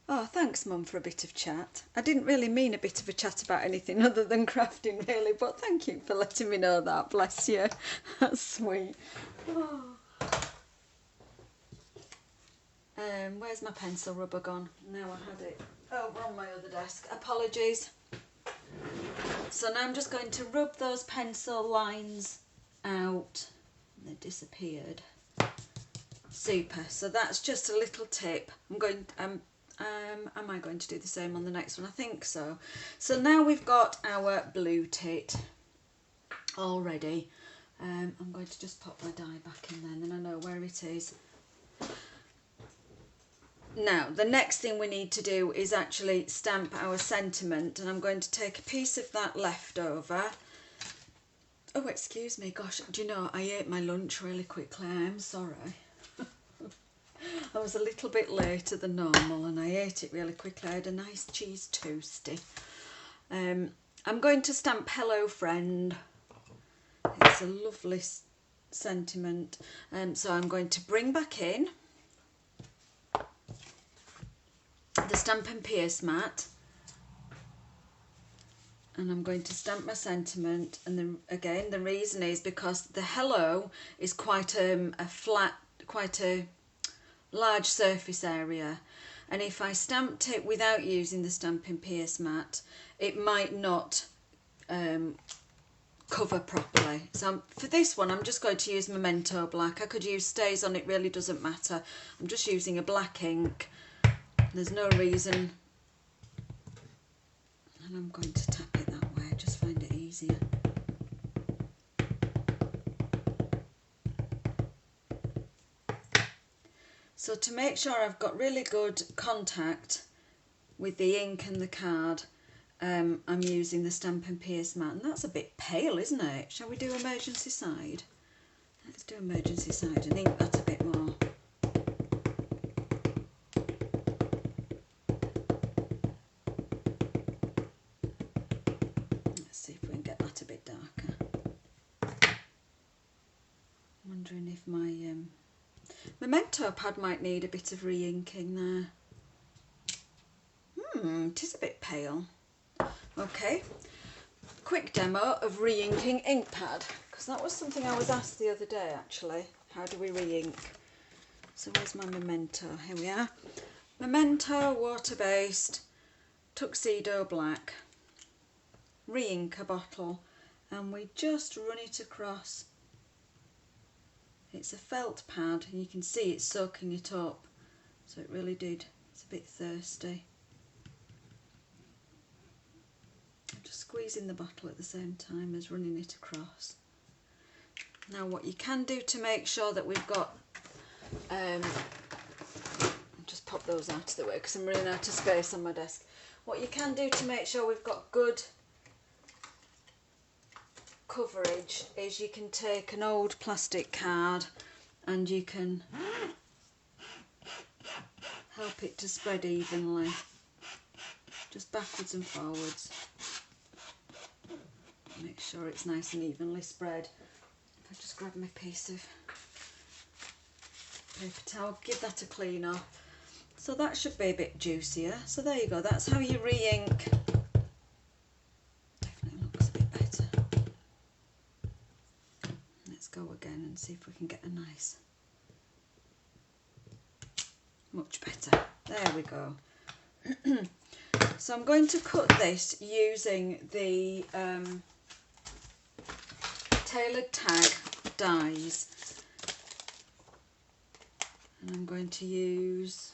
Oh, thanks, Mum, for a bit of chat. I didn't really mean a bit of a chat about anything other than crafting, really, but thank you for letting me know that. Bless you. That's sweet. Oh. Where's my pencil rubber gone? Now I had it. Oh, we're on my other desk. Apologies. So now I'm just going to rub those pencil lines out. They disappeared. Super. So that's just a little tip. Am I going to do the same on the next one? I think so. So now we've got our blue tit all ready. I'm going to just pop my die back in then I know where it is. Now the next thing we need to do is actually stamp our sentiment, and I'm going to take a piece of that leftover. Oh, excuse me, gosh, do you know, I ate my lunch really quickly. I am sorry. I was a little bit later than normal and I ate it really quickly. I had a nice cheese toastie. I'm going to stamp Hello Friend. It's a lovely sentiment. So I'm going to bring back in the Stampin' Pierce mat, and I'm going to stamp my sentiment. And again, the reason is because the hello is quite a flat, quite a large surface area, and if I stamped it without using the Stampin' Pierce mat, it might not cover properly. So for this one I'm just going to use Memento Black. I could use Stays On, it really doesn't matter. I'm just using a black ink. There's no reason, and I'm going to tap it that way. I just find it easier. So to make sure I've got really good contact with the ink and the card, I'm using the Stampin' Pierce mat, and that's a bit pale, isn't it? Shall we do emergency side? Let's do emergency side and ink that a bit more. Let's see if we can get that a bit darker. I'm wondering if my Memento pad might need a bit of re-inking there. It is a bit pale. Okay, quick demo of re-inking ink pad, because that was something I was asked the other day actually. How do we re-ink? So where's my Memento? Here we are. Memento water-based tuxedo black. Re-ink a bottle, and we just run it across. It's a felt pad and you can see it's soaking it up, so it really did. It's a bit thirsty. I'm just squeezing the bottle at the same time as running it across. Now what you can do to make sure that we've got, just pop those out of the way because I'm running out of space on my desk. What you can do to make sure we've got good coverage is you can take an old plastic card and you can help it to spread evenly, just backwards and forwards. Make sure it's nice and evenly spread. If I just grab my piece of paper towel, give that a clean off. So that should be a bit juicier. So there you go, that's how you re-ink. Definitely looks a bit better. Let's go again and see if we can get a nice, much better. There we go. So I'm going to cut this using the tailored tag dies, and I'm going to use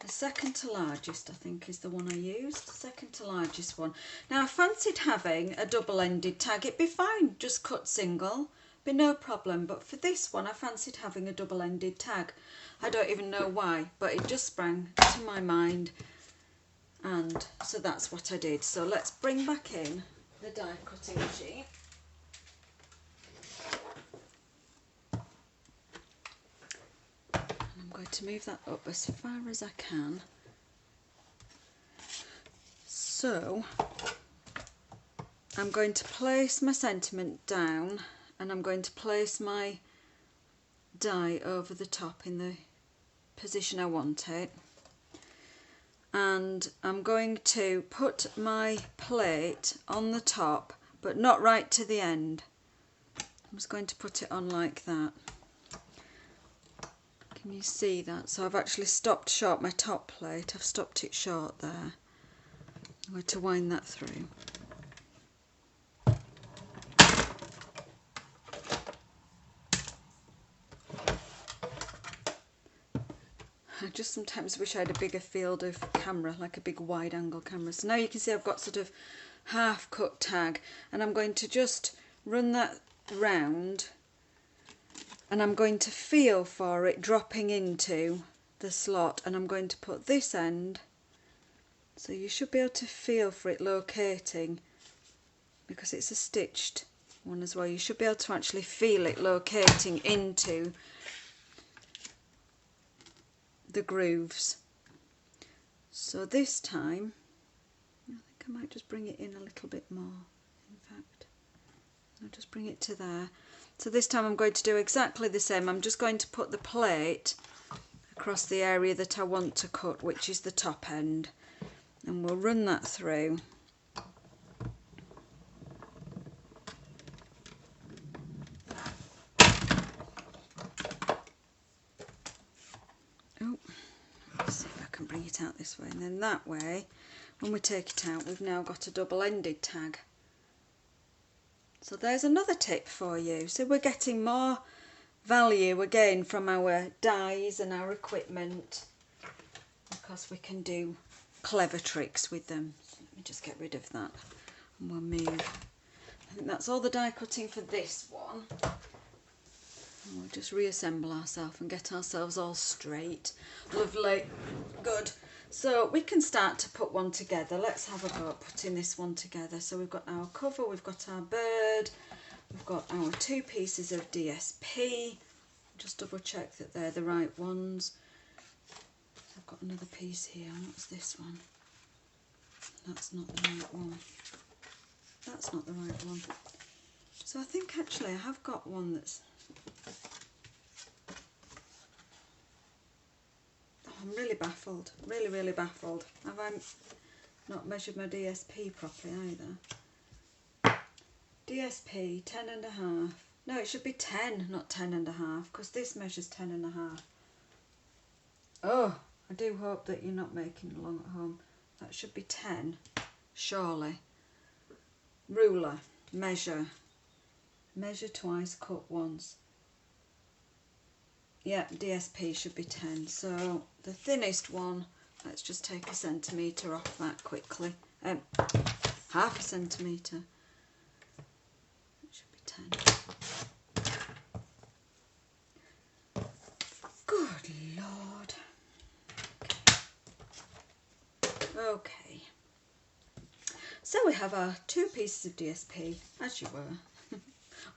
the second to largest, I think is the one I used, second to largest one. Now I fancied having a double-ended tag. It'd be fine, just cut single, be no problem, but for this one I fancied having a double-ended tag. I don't even know why, but it just sprang to my mind, and so that's what I did. So let's bring back in the die cutting machine. And I'm going to move that up as far as I can. So I'm going to place my sentiment down, and I'm going to place my die over the top in the position I want it, and I'm going to put my plate on the top, but not right to the end. I'm just going to put it on like that. Can you see that? So I've actually stopped short my top plate, I've stopped it short there. I'm going to wind that through. I just sometimes wish I had a bigger field of camera, like a big wide angle camera. So now you can see I've got sort of half cut tag, and I'm going to just run that round, and I'm going to feel for it dropping into the slot, and I'm going to put this end, so you should be able to feel for it locating, because it's a stitched one as well. You should be able to actually feel it locating into the grooves. So this time I think I might just bring it in a little bit more. In fact, I'll just bring it to there. So this time I'm going to do exactly the same. I'm just going to put the plate across the area that I want to cut, which is the top end, and we'll run that through. See if I can bring it out this way, and then that way when we take it out we've now got a double-ended tag. So there's another tip for you. So we're getting more value again from our dies and our equipment, because we can do clever tricks with them. So let me just get rid of that and we'll move. I think that's all the die cutting for this one. And we'll just reassemble ourselves and get ourselves all straight. Lovely. Good. So we can start to put one together. Let's have a go at putting this one together. So we've got our cover, we've got our bird, we've got our 2 pieces of DSP. Just double check that they're the right ones. I've got another piece here. What's this one? That's not the right one. That's not the right one. So I think actually I have got one that's... Oh, I'm really baffled. Really baffled. Have I not measured my DSP properly either? DSP 10.5. No, it should be 10, not 10.5, because this measures 10.5. Oh, I do hope that you're not making along at home. That should be 10, surely. Ruler, measure. Measure twice, cut once. Yeah, DSP should be 10. So the thinnest one, let's just take a centimetre off that quickly. Half a centimetre. It should be 10. Good Lord. Okay. So we have our 2 pieces of DSP, as you were.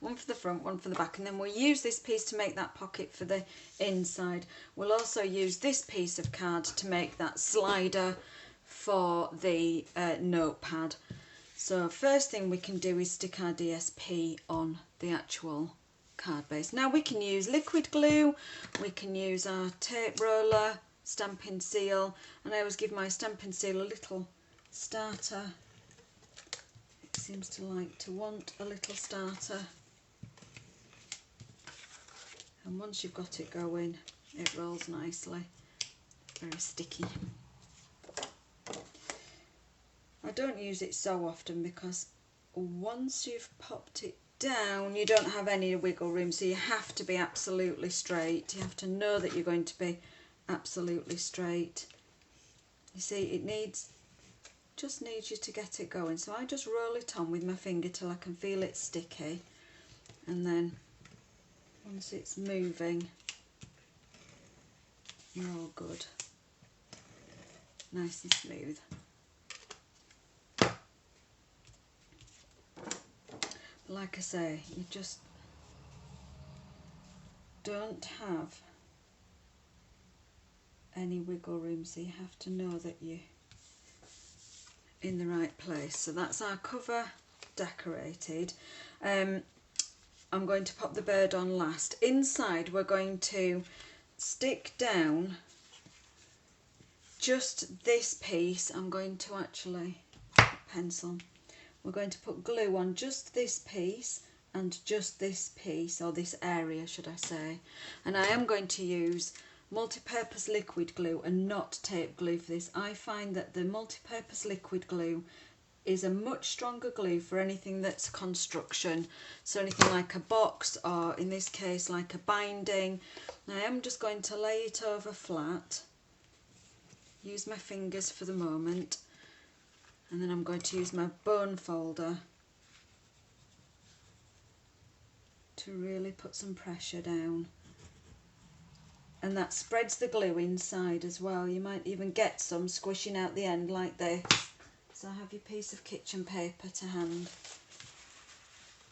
One for the front, one for the back, and then we'll use this piece to make that pocket for the inside. We'll also use this piece of card to make that slider for the notepad. So first thing we can do is stick our DSP on the actual card base. Now we can use liquid glue, we can use our tape roller, stamping seal, and I always give my stamping seal a little starter. It seems to like to want a little starter. And once you've got it going, it rolls nicely. Very sticky. I don't use it so often because once you've popped it down, you don't have any wiggle room, so you have to be absolutely straight. You have to know that you're going to be absolutely straight. You see, it just needs you to get it going. So I just roll it on with my finger till I can feel it sticky, and then once it's moving, you're all good. Nice and smooth. Like I say, you just don't have any wiggle room, so you have to know that you're in the right place. So that's our cover decorated. I'm going to pop the bird on last. Inside we're going to stick down just this piece. I'm going to actually pencil. We're going to put glue on just this piece and just this piece, or this area should I say, and I am going to use multi-purpose liquid glue and not tape glue for this. I find that the multi-purpose liquid glue is a much stronger glue for anything that's construction, so anything like a box, or in this case like a binding. I am just going to lay it over flat, use my fingers for the moment, and then I'm going to use my bone folder to really put some pressure down, and that spreads the glue inside as well. You might even get some squishing out the end like this. So have your piece of kitchen paper to hand.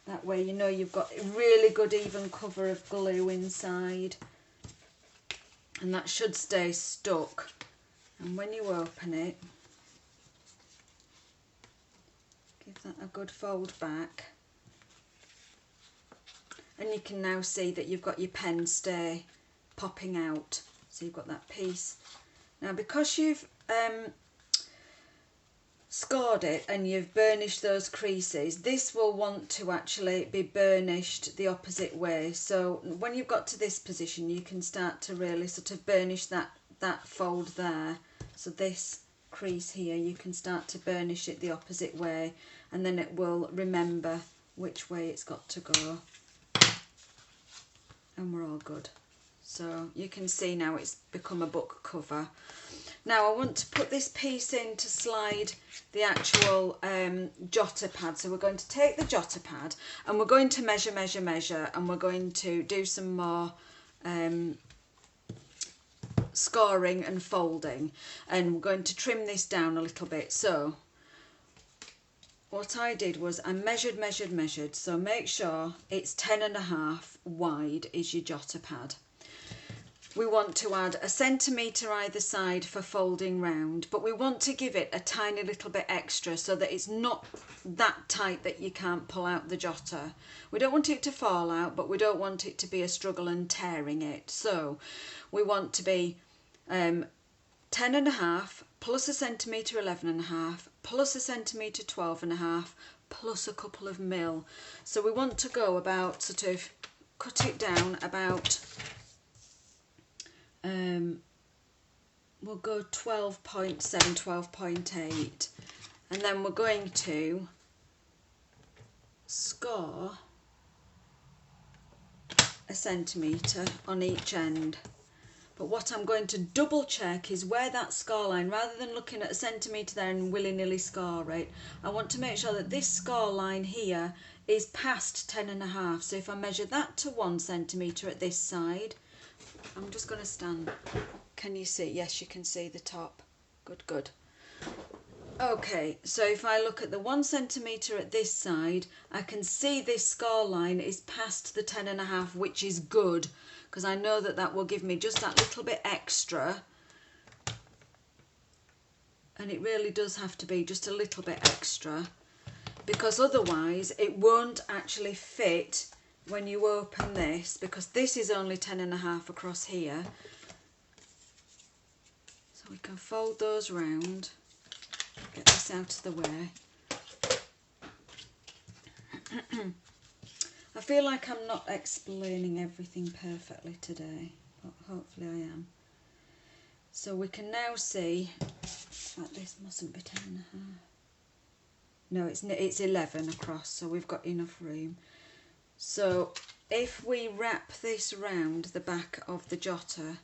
That way you know you've got a really good even cover of glue inside, and that should stay stuck. And when you open it, give that a good fold back, and you can now see that you've got your pen stay popping out. So you've got that piece. Now because you've scored it and you've burnished those creases, this will want to actually be burnished the opposite way. So when you've got to this position, you can start to really sort of burnish that fold there. So this crease here, you can start to burnish it the opposite way, and then it will remember which way it's got to go, and we're all good. So you can see now it's become a book cover. Now I want to put this piece in to slide the actual jotter pad. So we're going to take the jotter pad and we're going to measure, and we're going to do some more scoring and folding, and we're going to trim this down a little bit. So what I did was I measured, so make sure it's 10.5 wide is your jotter pad. We want to add 1 centimetre either side for folding round, but we want to give it a tiny little bit extra so that it's not that tight that you can't pull out the jotter. We don't want it to fall out, but we don't want it to be a struggle and tearing it. So we want to be 10.5 plus 1 centimetre 11.5 plus 1 centimetre 12.5 plus a couple of mil. So we want to go about, sort of cut it down about, we'll go 12.7, 12.8, and then we're going to score 1 centimetre on each end. But what I'm going to double check is where that score line, rather than looking at 1 centimetre there and willy-nilly score it, I want to make sure that this score line here is past 10.5. So if I measure that to 1 centimetre at this side, I'm just going to stand. Can you see? Yes, you can see the top. Good, good. Okay, so if I look at the 1 centimetre at this side, I can see this score line is past the 10.5, which is good, because I know that that will give me just that little bit extra. And it really does have to be just a little bit extra, because otherwise it won't actually fit when you open this, because this is only 10.5 across here, so we can fold those round, get this out of the way. I feel like I'm not explaining everything perfectly today, but hopefully I am. So we can now see, in fact this mustn't be 10.5. No, it's 11 across, so we've got enough room. So if we wrap this round the back of the jotter,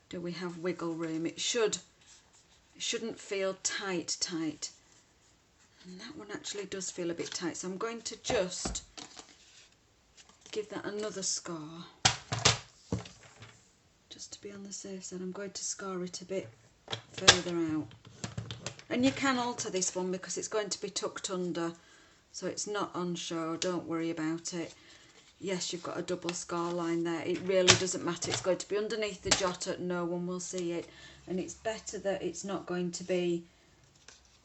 do we have wiggle room? It shouldn't feel tight. And that one actually does feel a bit tight, so I'm going to just give that another scar. Just to be on the safe side, I'm going to scar it a bit further out. And you can alter this one because it's going to be tucked under, so it's not on show, don't worry about it. Yes, you've got a double scar line there. It really doesn't matter. It's going to be underneath the jotter, no one will see it. And it's better that it's not going to be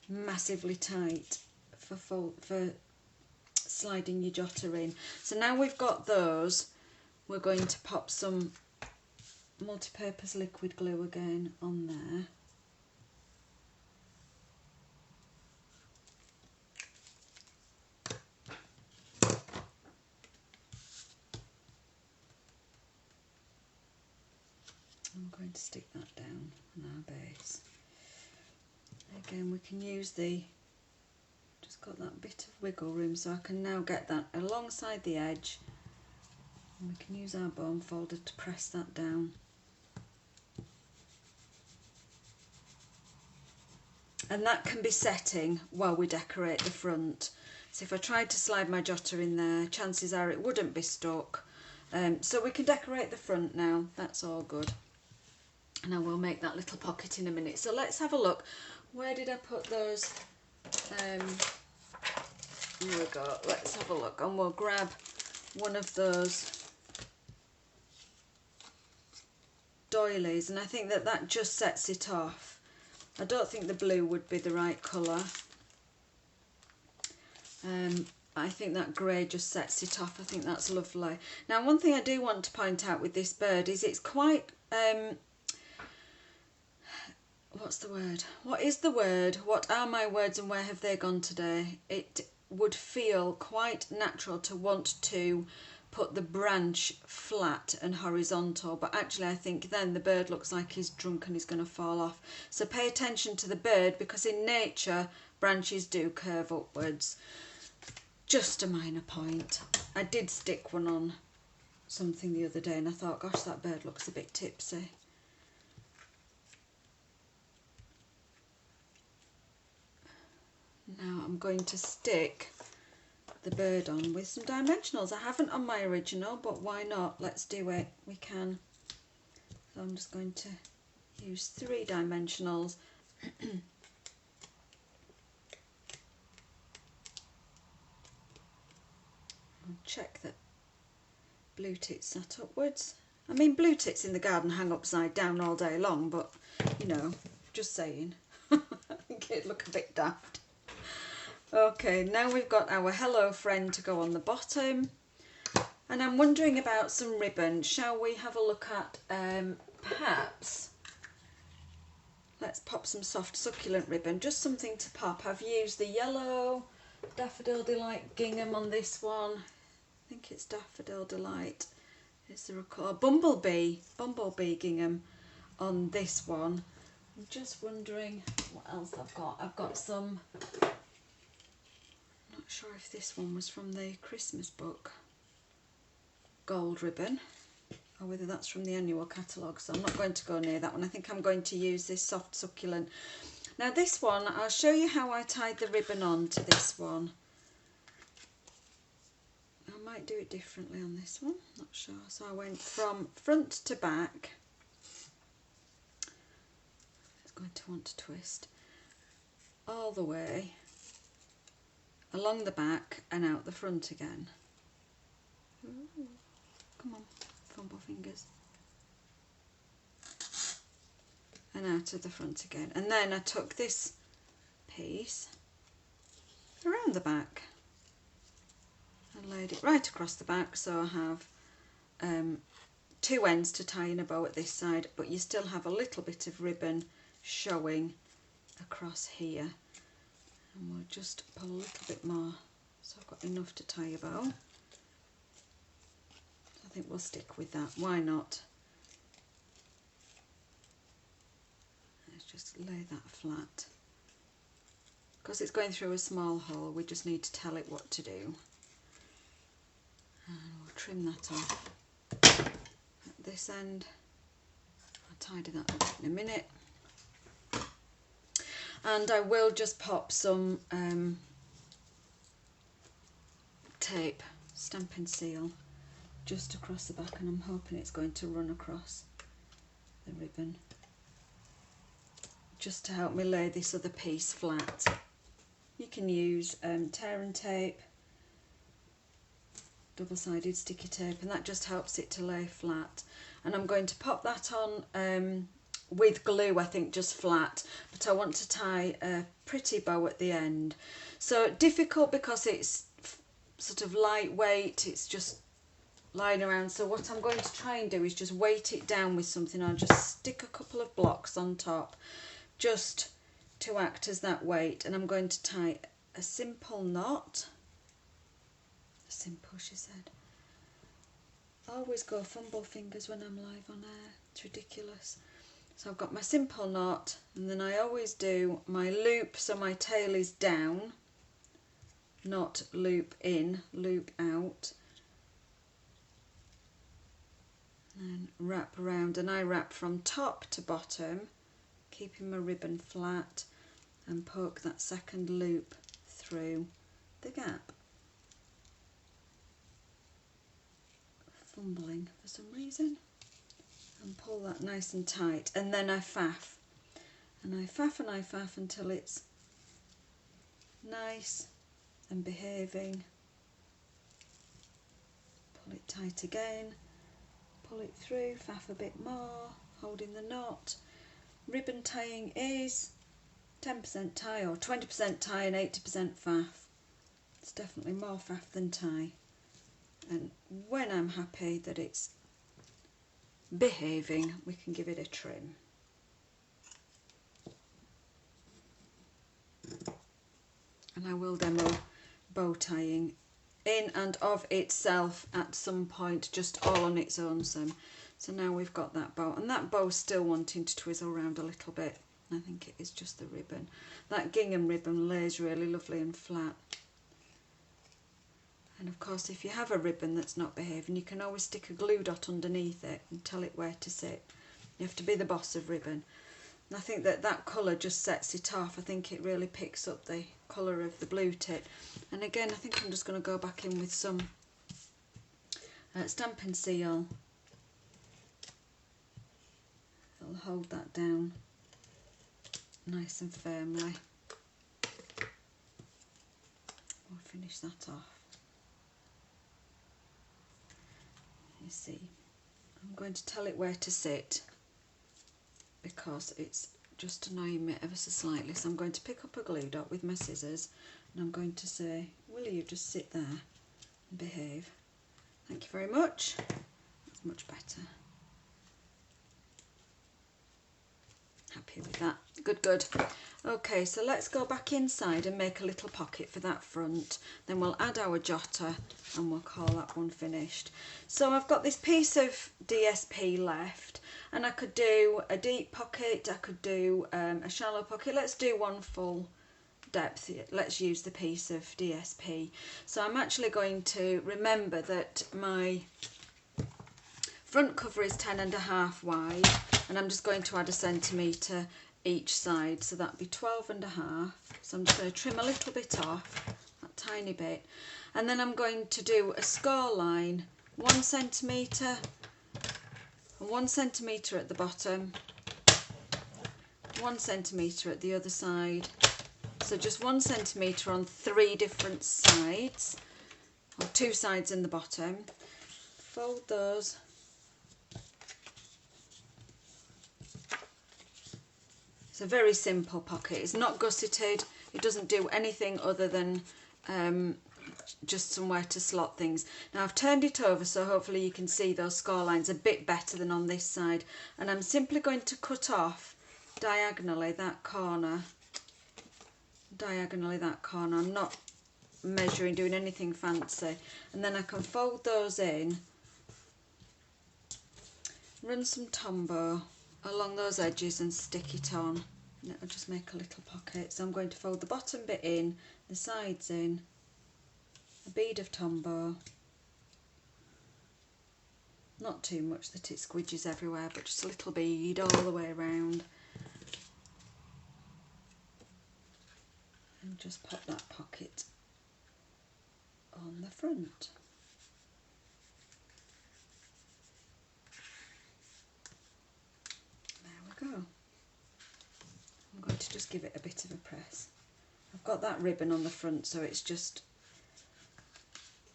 massively tight for sliding your jotter in. So now we've got those, we're going to pop some multi-purpose liquid glue again on there. I'm going to stick that down on our base. Again, we can use just got that bit of wiggle room, so I can now get that alongside the edge, and we can use our bone folder to press that down. And that can be setting while we decorate the front. So if I tried to slide my jotter in there, chances are it wouldn't be stuck. So we can decorate the front now, that's all good. And I will make that little pocket in a minute. So let's have a look. Where did I put those? Here we go. Let's have a look, and we'll grab one of those doilies, and I think that just sets it off. I don't think the blue would be the right colour. I think that grey just sets it off. I think that's lovely. Now, one thing I do want to point out with this bird is it's quite what's the word? What is the word? What are my words and where have they gone today? It would feel quite natural to want to put the branch flat and horizontal, but actually I think then the bird looks like he's drunk and he's going to fall off. So pay attention to the bird, because in nature branches do curve upwards. Just a minor point. I did stick one on something the other day and I thought, gosh, that bird looks a bit tipsy. Now I'm going to stick the bird on with some dimensionals. I haven't on my original, but why not? Let's do it. We can. So I'm just going to use 3 dimensionals. And check that blue tits sat upwards. I mean, blue tits in the garden hang upside down all day long, but you know, just saying. I think it'd look a bit daft. Okay, now we've got our hello friend to go on the bottom, and I'm wondering about some ribbon. Shall we have a look at perhaps, let's pop some soft succulent ribbon, just something to pop. I've used the yellow Daffodil Delight gingham on this one. I think it's Daffodil Delight. Is there a colour? Bumblebee gingham on this one. I'm just wondering what else I've got. I've got some, not sure if this one was from the Christmas book, gold ribbon, or whether that's from the annual catalogue, so I'm not going to go near that one. I think I'm going to use this soft succulent. Now this one, I'll show you how I tied the ribbon on to this one. I might do it differently on this one, not sure. So I went from front to back. It's going to want to twist all the way along the back and out the front again. Ooh, come on, fumble fingers. And out of the front again. And then I took this piece around the back. I laid it right across the back, so I have two ends to tie in a bow at this side, but you still have a little bit of ribbon showing across here. And we'll just pull a little bit more, so I've got enough to tie a bow. I think we'll stick with that, why not? Let's just lay that flat. Because it's going through a small hole, we just need to tell it what to do. And we'll trim that off at this end. I'll tidy that up in a minute. And I will just pop some tape, Stampin' Seal, just across the back, and I'm hoping it's going to run across the ribbon, just to help me lay this other piece flat. You can use tear and tape, double-sided sticky tape, and that just helps it to lay flat. And I'm going to pop that on with glue, I think, just flat, but I want to tie a pretty bow at the end. So difficult because it's sort of lightweight, it's just lying around. So what I'm going to try and do is just weight it down with something. I'll just stick a couple of blocks on top just to act as that weight, and I'm going to tie a simple knot. Simple, she said. I always go fumble fingers when I'm live on air, it's ridiculous. So I've got my simple knot, and then I always do my loop, so my tail is down, not loop in, loop out, and wrap around, and I wrap from top to bottom, keeping my ribbon flat, and poke that second loop through the gap. Fumbling for some reason, and pull that nice and tight, and then I faff, and I faff and I faff until it's nice and behaving. Pull it tight again, pull it through, faff a bit more, holding the knot. Ribbon tying is 10% tie or 20% tie and 80% faff. It's definitely more faff than tie. And when I'm happy that it's behaving, we can give it a trim. And I will demo bow tying in and of itself at some point, just all on its own. So now we've got that bow, and that bow's still wanting to twizzle around a little bit. I think it is just the ribbon. That gingham ribbon lays really lovely and flat. And of course, if you have a ribbon that's not behaving, you can always stick a glue dot underneath it and tell it where to sit. You have to be the boss of ribbon. And I think that that colour just sets it off. I think it really picks up the colour of the blue tip. And again, I think I'm just going to go back in with some Stampin' Seal. It'll hold that down nice and firmly. We'll finish that off. You see, I'm going to tell it where to sit because it's just annoying me ever so slightly. So I'm going to pick up a glue dot with my scissors, and I'm going to say, will you just sit there and behave? Thank you very much. That's much better. Happy with that. Good, good. Okay, so let's go back inside and make a little pocket for that front. Then we'll add our jotter and we'll call that one finished. So I've got this piece of DSP left, and I could do a deep pocket, I could do a shallow pocket. Let's do one full depth. Let's use the piece of DSP. So I'm actually going to remember that my front cover is 10.5 wide, and I'm just going to add 1 centimetre each side, so that'd be 12.5. So I'm just going to trim a little bit off, that tiny bit, and then I'm going to do a score line, 1 centimetre and 1 centimetre at the bottom, 1 centimetre at the other side. So just 1 centimetre on 3 different sides, or 2 sides in the bottom. Fold those. It's a very simple pocket. It's not gusseted. It doesn't do anything other than just somewhere to slot things. Now I've turned it over so hopefully you can see those score lines a bit better than on this side, and I'm simply going to cut off diagonally that corner. I'm not measuring, doing anything fancy, and then I can fold those in, run some Tombow along those edges and stick it on. And it'll just make a little pocket. So I'm going to fold the bottom bit in, the sides in, a bead of Tombow, not too much that it squidges everywhere, but just a little bead all the way around, and just pop that pocket on the front. There we go. I'm going to just give it a bit of a press. I've got that ribbon on the front, so it's just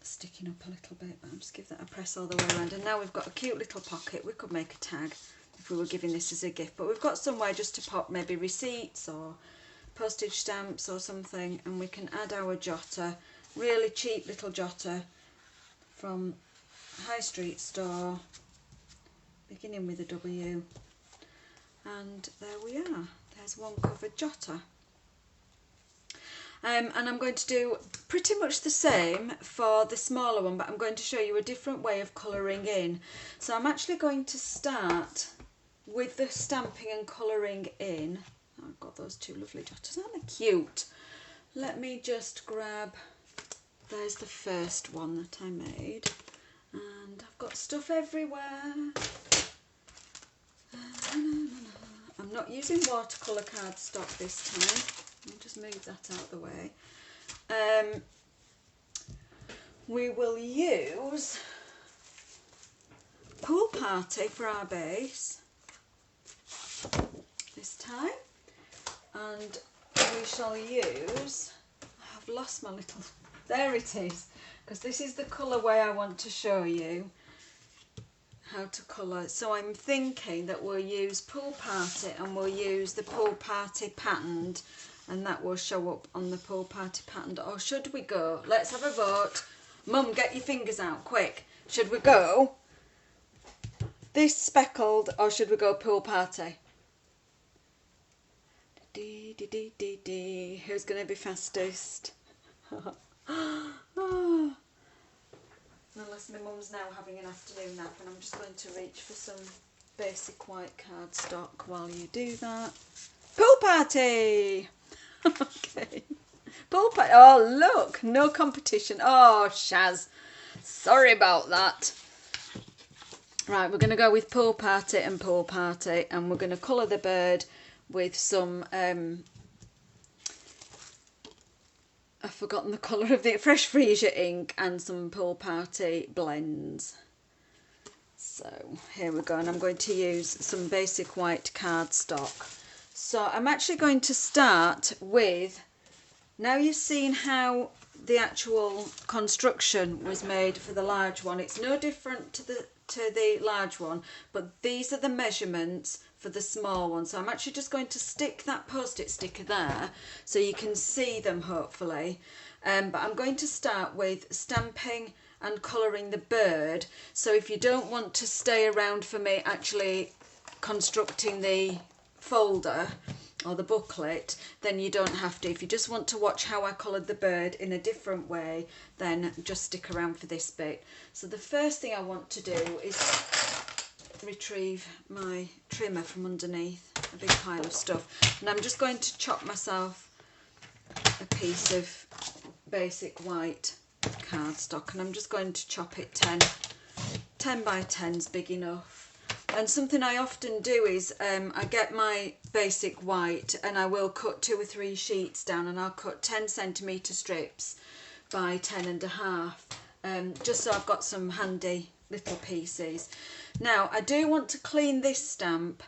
sticking up a little bit, but I'll just give that a press all the way around. And now we've got a cute little pocket. We could make a tag if we were giving this as a gift, but we've got somewhere just to pop maybe receipts or postage stamps or something, and we can add our jotter, really cheap little jotter from High Street store, beginning with a W, and there we are. There's one covered jotter. And I'm going to do pretty much the same for the smaller one, but I'm going to show you a different way of colouring in. So I'm actually going to start with the stamping and colouring in. I've got those two lovely jotters, aren't they cute? Let me just grab, there's the first one that I made, and I've got stuff everywhere. I'm not using watercolour cardstock this time. I'll just move that out of the way. We will use Pool Party for our base this time, and we shall use, I've lost my little, there it is, because this is the colourway I want to show you how to colour. So I'm thinking that we'll use Pool Party, and we'll use the Pool Party patterned, and that will show up on the Pool Party patterned. Or should we go, let's have a vote. Mum, get your fingers out quick. Should we go this speckled, or should we go Pool Party? Who's going to be fastest? Oh. Unless my mum's now having an afternoon nap, and I'm just going to reach for some basic white cardstock while you do that. Pool Party! Okay. Pool Party. Oh, look, no competition. Oh, Shaz. Sorry about that. Right, we're going to go with Pool Party and Pool Party, and we're going to colour the bird with some, I've forgotten the colour of it, Fresh Freesia ink and some Pool Party blends. So here we go, and I'm going to use some basic white cardstock. So I'm actually going to start with, now you've seen how the actual construction was made for the large one. It's no different to the large one, but these are the measurements for the small one. So I'm actually just going to stick that post-it sticker there so you can see them hopefully. But I'm going to start with stamping and colouring the bird. So if you don't want to stay around for me actually constructing the folder or the booklet, then you don't have to. If you just want to watch how I coloured the bird in a different way, then just stick around for this bit. So the first thing I want to do is retrieve my trimmer from underneath a big pile of stuff, and I'm just going to chop myself a piece of basic white cardstock, and I'm just going to chop it 10 by 10's big enough. And something I often do is I get my basic white and I will cut 2 or 3 sheets down, and I'll cut 10cm strips by 10.5, just so I've got some handy little pieces. Now I do want to clean this stamp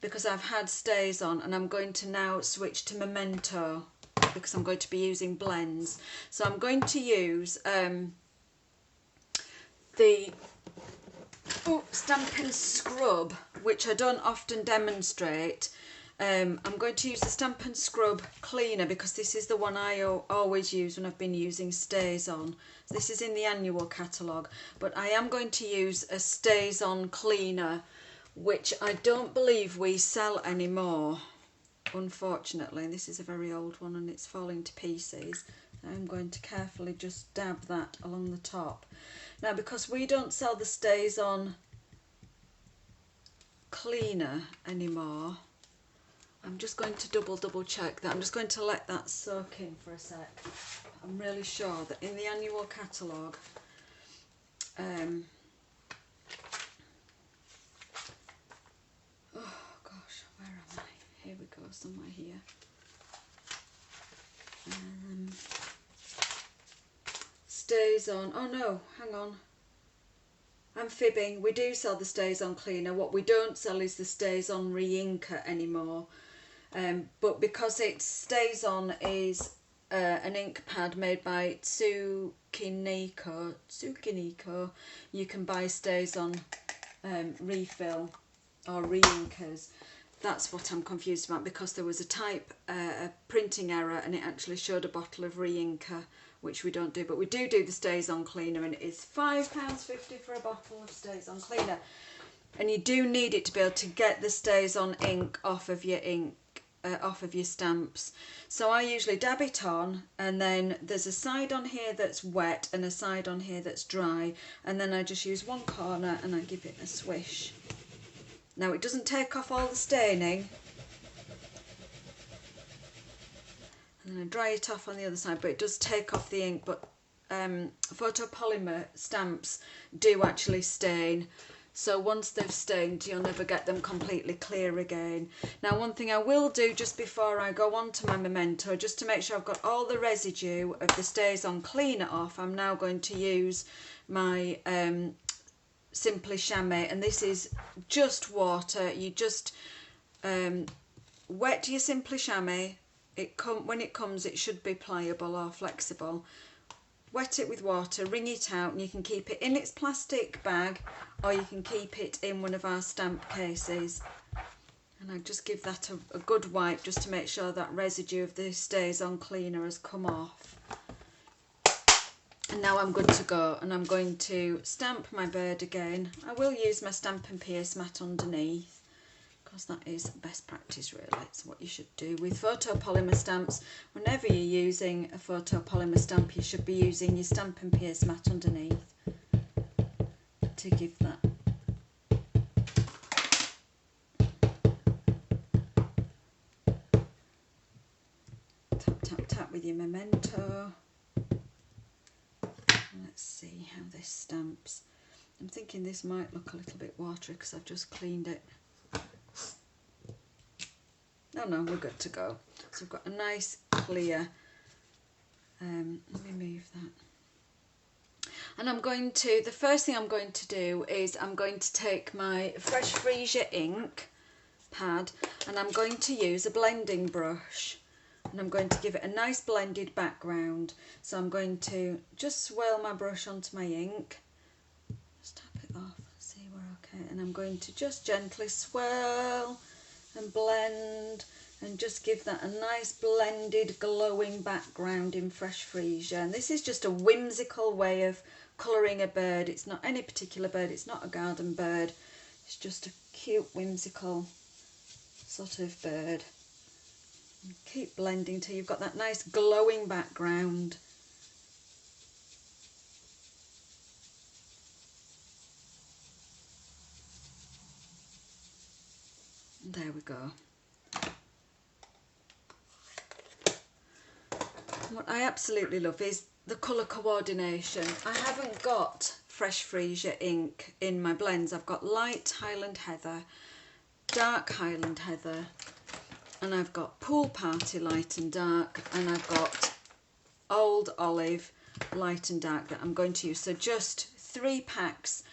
because I've had stays on, and I'm going to now switch to Memento because I'm going to be using blends. So I'm going to use the Stampin' Scrub, which I don't often demonstrate, I'm going to use the Stampin' Scrub Cleaner because this is the one I always use when I've been using Stays On. This is in the annual catalogue, but I am going to use a Stays On Cleaner, which I don't believe we sell anymore, unfortunately. This is a very old one and it's falling to pieces. I'm going to carefully just dab that along the top. Now, because we don't sell the Stays On Cleaner anymore, I'm just going to double check that. I'm just going to let that soak in for a sec. I'm really sure that in the annual catalogue, oh gosh, where am I? Here we go, somewhere here. Stays On. Oh no, hang on. I'm fibbing. We do sell the Stays On Cleaner. What we don't sell is the Stays On Re-Inker anymore. But because it Stays On is an ink pad made by Tsukiniko, you can buy Stays On refill or re-inkers. That's what I'm confused about, because there was a printing error and it actually showed a bottle of re-inker, which we don't do. But we do the Stays On Cleaner, and it is £5.50 for a bottle of Stays On Cleaner. And you do need it to be able to get the Stays On ink off of your stamps. So I usually dab it on, and then there's a side on here that's wet and a side on here that's dry, and then I just use one corner and I give it a swish. Now, it doesn't take off all the staining, and then I dry it off on the other side, but it does take off the ink. But photopolymer stamps do actually stain, so once they've stained, you'll never get them completely clear again. Now, one thing I will do just before I go on to my memento, just to make sure I've got all the residue of the Stays On Cleaner off, I'm now going to use my Simply Chamois, and this is just water. You just wet your Simply Chamois. When it comes, it should be pliable or flexible. Wet it with water, wring it out, and you can keep it in its plastic bag, or you can keep it in one of our stamp cases. And I just give that a good wipe just to make sure that residue of the Stays On Cleaner has come off. And now I'm good to go, and I'm going to stamp my bird again. I will use my Stampin' Pierce mat underneath, because that is best practice really. It's what you should do with photopolymer stamps. Whenever you're using a photopolymer stamp, you should be using your Stampin' Pierce mat underneath to give that. Tap, tap, tap with your memento. Let's see how this stamps. I'm thinking this might look a little bit watery because I've just cleaned it. No, we're good to go. So I've got a nice clear, let me move that. And the first thing I'm going to do is I'm going to take my Fresh Freesia ink pad, and I'm going to use a blending brush, and I'm going to give it a nice blended background. So I'm going to just swirl my brush onto my ink, just tap it off, see we're okay, and I'm going to just gently swirl and blend and just give that a nice blended glowing background in Fresh Freesia. And this is just a whimsical way of colouring a bird. It's not any particular bird, it's not a garden bird, it's just a cute whimsical sort of bird. And keep blending till you've got that nice glowing background. And there we go. What I absolutely love is the colour coordination. I haven't got Fresh Freesia ink in my blends. I've got light Highland Heather, dark Highland Heather, and I've got Pool Party light and dark, and I've got Old Olive light and dark that I'm going to use. So just 3 packs.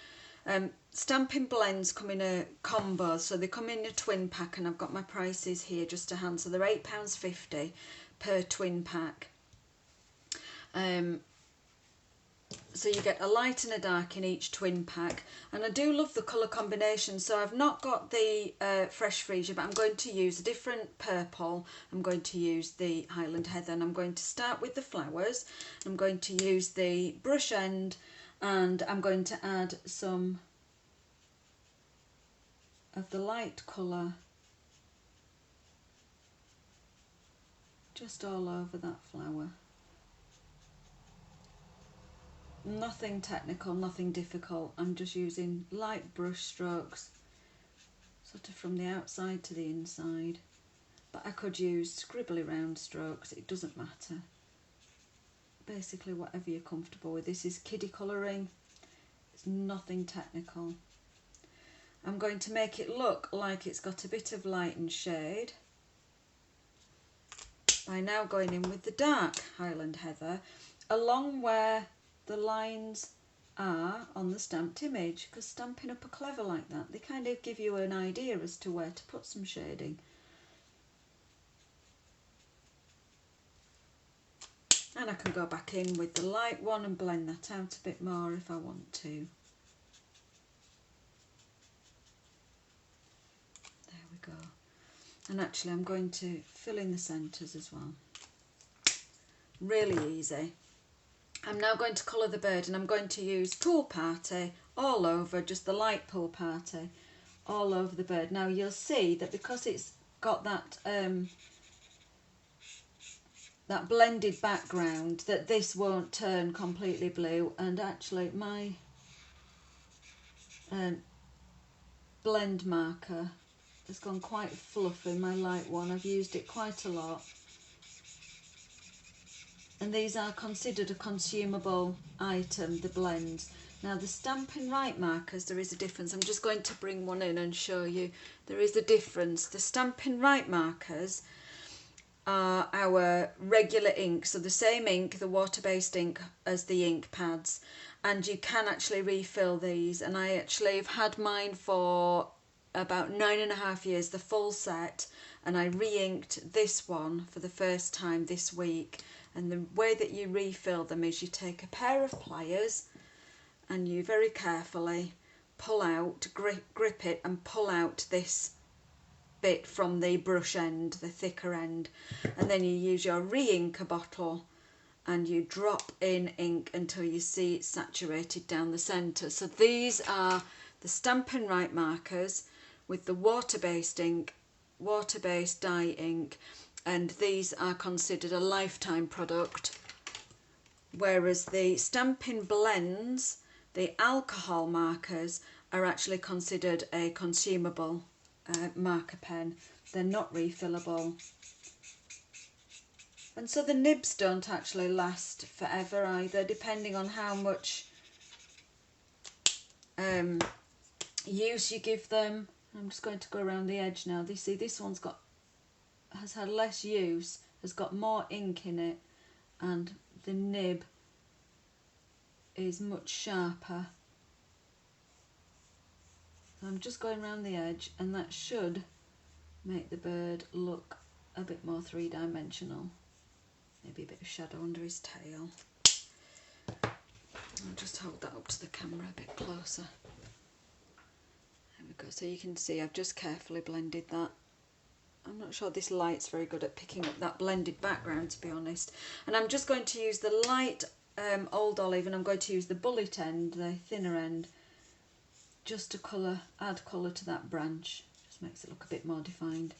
Stampin' blends come in a combo, so they come in a twin pack, and I've got my prices here just to hand. So they're £8.50 per twin pack. So you get a light and a dark in each twin pack, and I do love the colour combination. So I've not got the Fresh Freesia, but I'm going to use a different purple. I'm going to use the Highland Heather, and I'm going to start with the flowers. I'm going to use the brush end, and I'm going to add some of the light colour just all over that flower. Nothing technical, nothing difficult. I'm just using light brush strokes, sort of from the outside to the inside. But I could use scribbly round strokes, it doesn't matter. Basically whatever you're comfortable with. This is kiddie colouring, it's nothing technical. I'm going to make it look like it's got a bit of light and shade by now going in with the dark Highland Heather along where the lines are on the stamped image, because Stampin' Up are clever like that. They kind of give you an idea as to where to put some shading. And I can go back in with the light one and blend that out a bit more if I want to. There we go. And actually I'm going to fill in the centres as well. Really easy. I'm now going to colour the bird, and I'm going to use Pool Party all over, just the light Pool Party all over the bird. Now you'll see that because it's got that that blended background, that this won't turn completely blue, and actually my blend marker has gone quite fluffy, my light one. I've used it quite a lot. And these are considered a consumable item, the blends. Now the Stampin' Right markers, there is a difference. I'm just going to bring one in and show you. There is a difference. The Stampin' Right markers are our regular ink, so the same ink, the water-based ink, as the ink pads. And you can actually refill these. And I actually have had mine for about 9.5 years, the full set. And I re-inked this one for the first time this week. And the way that you refill them is you take a pair of pliers and you very carefully pull out, grip it and pull out this bit from the brush end, the thicker end. And then you use your re-inker bottle and you drop in ink until you see it saturated down the centre. So these are the Stampin' Right markers with the water-based ink, water-based dye ink. And these are considered a lifetime product, whereas the Stampin' Blends, the alcohol markers, are actually considered a consumable marker pen. They're not refillable. And so the nibs don't actually last forever either, depending on how much use you give them. I'm just going to go around the edge now. You see this one's has had less use, has got more ink in it, and the nib is much sharper. So I'm just going around the edge, and that should make the bird look a bit more three-dimensional. Maybe a bit of shadow under his tail. I'll just hold that up to the camera a bit closer. There we go, so you can see I've just carefully blended that. I'm not sure this light's very good at picking up that blended background, to be honest. And I'm just going to use the light Old Olive, and I'm going to use the bullet end, the thinner end, just to add colour to that branch. Just makes it look a bit more defined,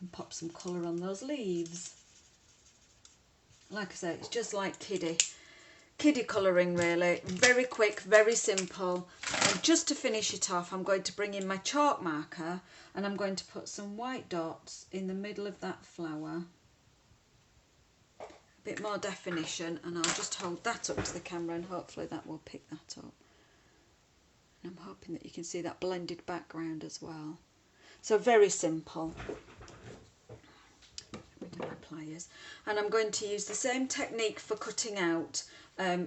and pop some colour on those leaves. Like I say, it's just like kiddie colouring really. Very quick, very simple. And just to finish it off, I'm going to bring in my chalk marker, and I'm going to put some white dots in the middle of that flower. A bit more definition, and I'll just hold that up to the camera and hopefully that will pick that up. And I'm hoping that you can see that blended background as well. So very simple. Rid of my pliers. And I'm going to use the same technique for cutting out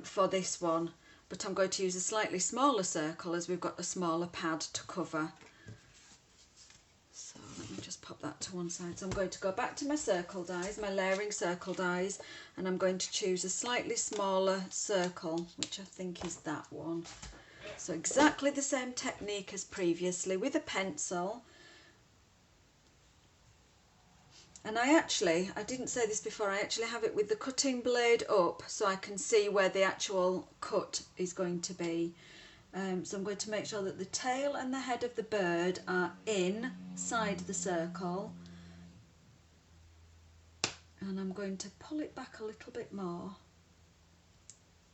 for this one, but I'm going to use a slightly smaller circle as we've got a smaller pad to cover. So let me just pop that to one side. So I'm going to go back to my circle dies, my layering circle dies, and I'm going to choose a slightly smaller circle, which I think is that one. So exactly the same technique as previously with a pencil. And I didn't say this before, I actually have it with the cutting blade up so I can see where the actual cut is going to be. So I'm going to make sure that the tail and the head of the bird are inside the circle. And I'm going to pull it back a little bit more,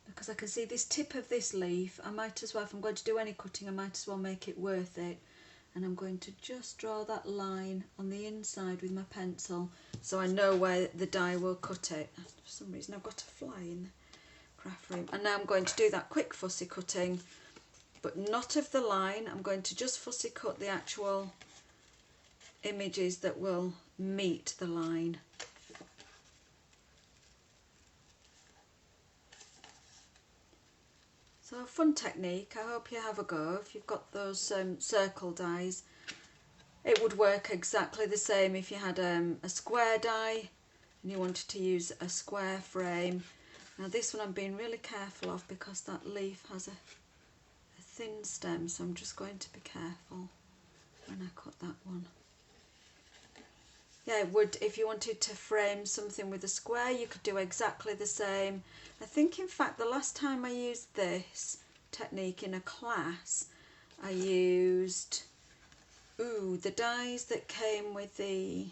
because I can see this tip of this leaf. I might as well, if I'm going to do any cutting, I might as well make it worth it. And I'm going to just draw that line on the inside with my pencil so I know where the die will cut it. For some reason I've got a fly in the craft room. And now I'm going to do that quick fussy cutting, but not of the line. I'm going to just fussy cut the actual images that will meet the line. So a fun technique, I hope you have a go. If you've got those circle dies, it would work exactly the same if you had a square die and you wanted to use a square frame. Now this one I'm being really careful of because that leaf has a thin stem, so I'm just going to be careful when I cut that one. Yeah, it would, if you wanted to frame something with a square, you could do exactly the same. I think in fact the last time I used this technique in a class, I used the dies that came with the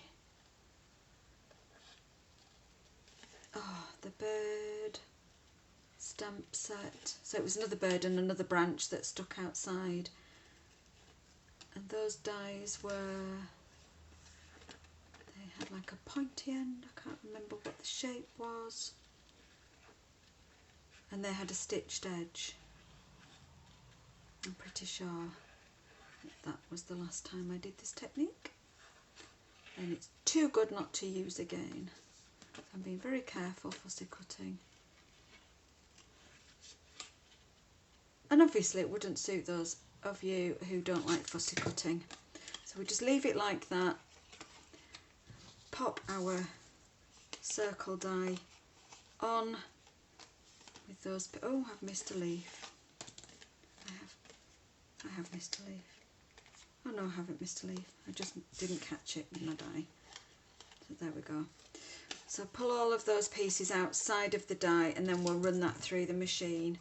bird stamp set. So it was another bird and another branch that stuck outside, and those dies were, they had like a pointy end, I can't remember what the shape was, and they had a stitched edge. I'm pretty sure that was the last time I did this technique, and it's too good not to use again. I'm being very careful fussy cutting, and obviously it wouldn't suit those of you who don't like fussy cutting, so we just leave it like that. Pop our circle die on with those. Oh, I've missed a leaf. I have missed a leaf. Oh no, I haven't missed a leaf. I just didn't catch it with my die. So there we go. So pull all of those pieces outside of the die, and then we'll run that through the machine.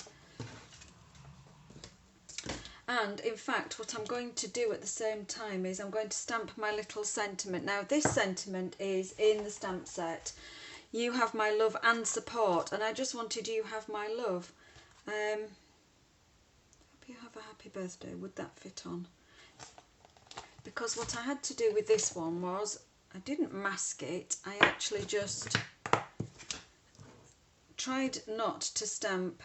And in fact, what I'm going to do at the same time is I'm going to stamp my little sentiment. Now this sentiment is in the stamp set. You have my love and support, and I just wanted you have my love. Hope you have a happy birthday. Would that fit on? Because what I had to do with this one was I didn't mask it. I actually just tried not to stamp.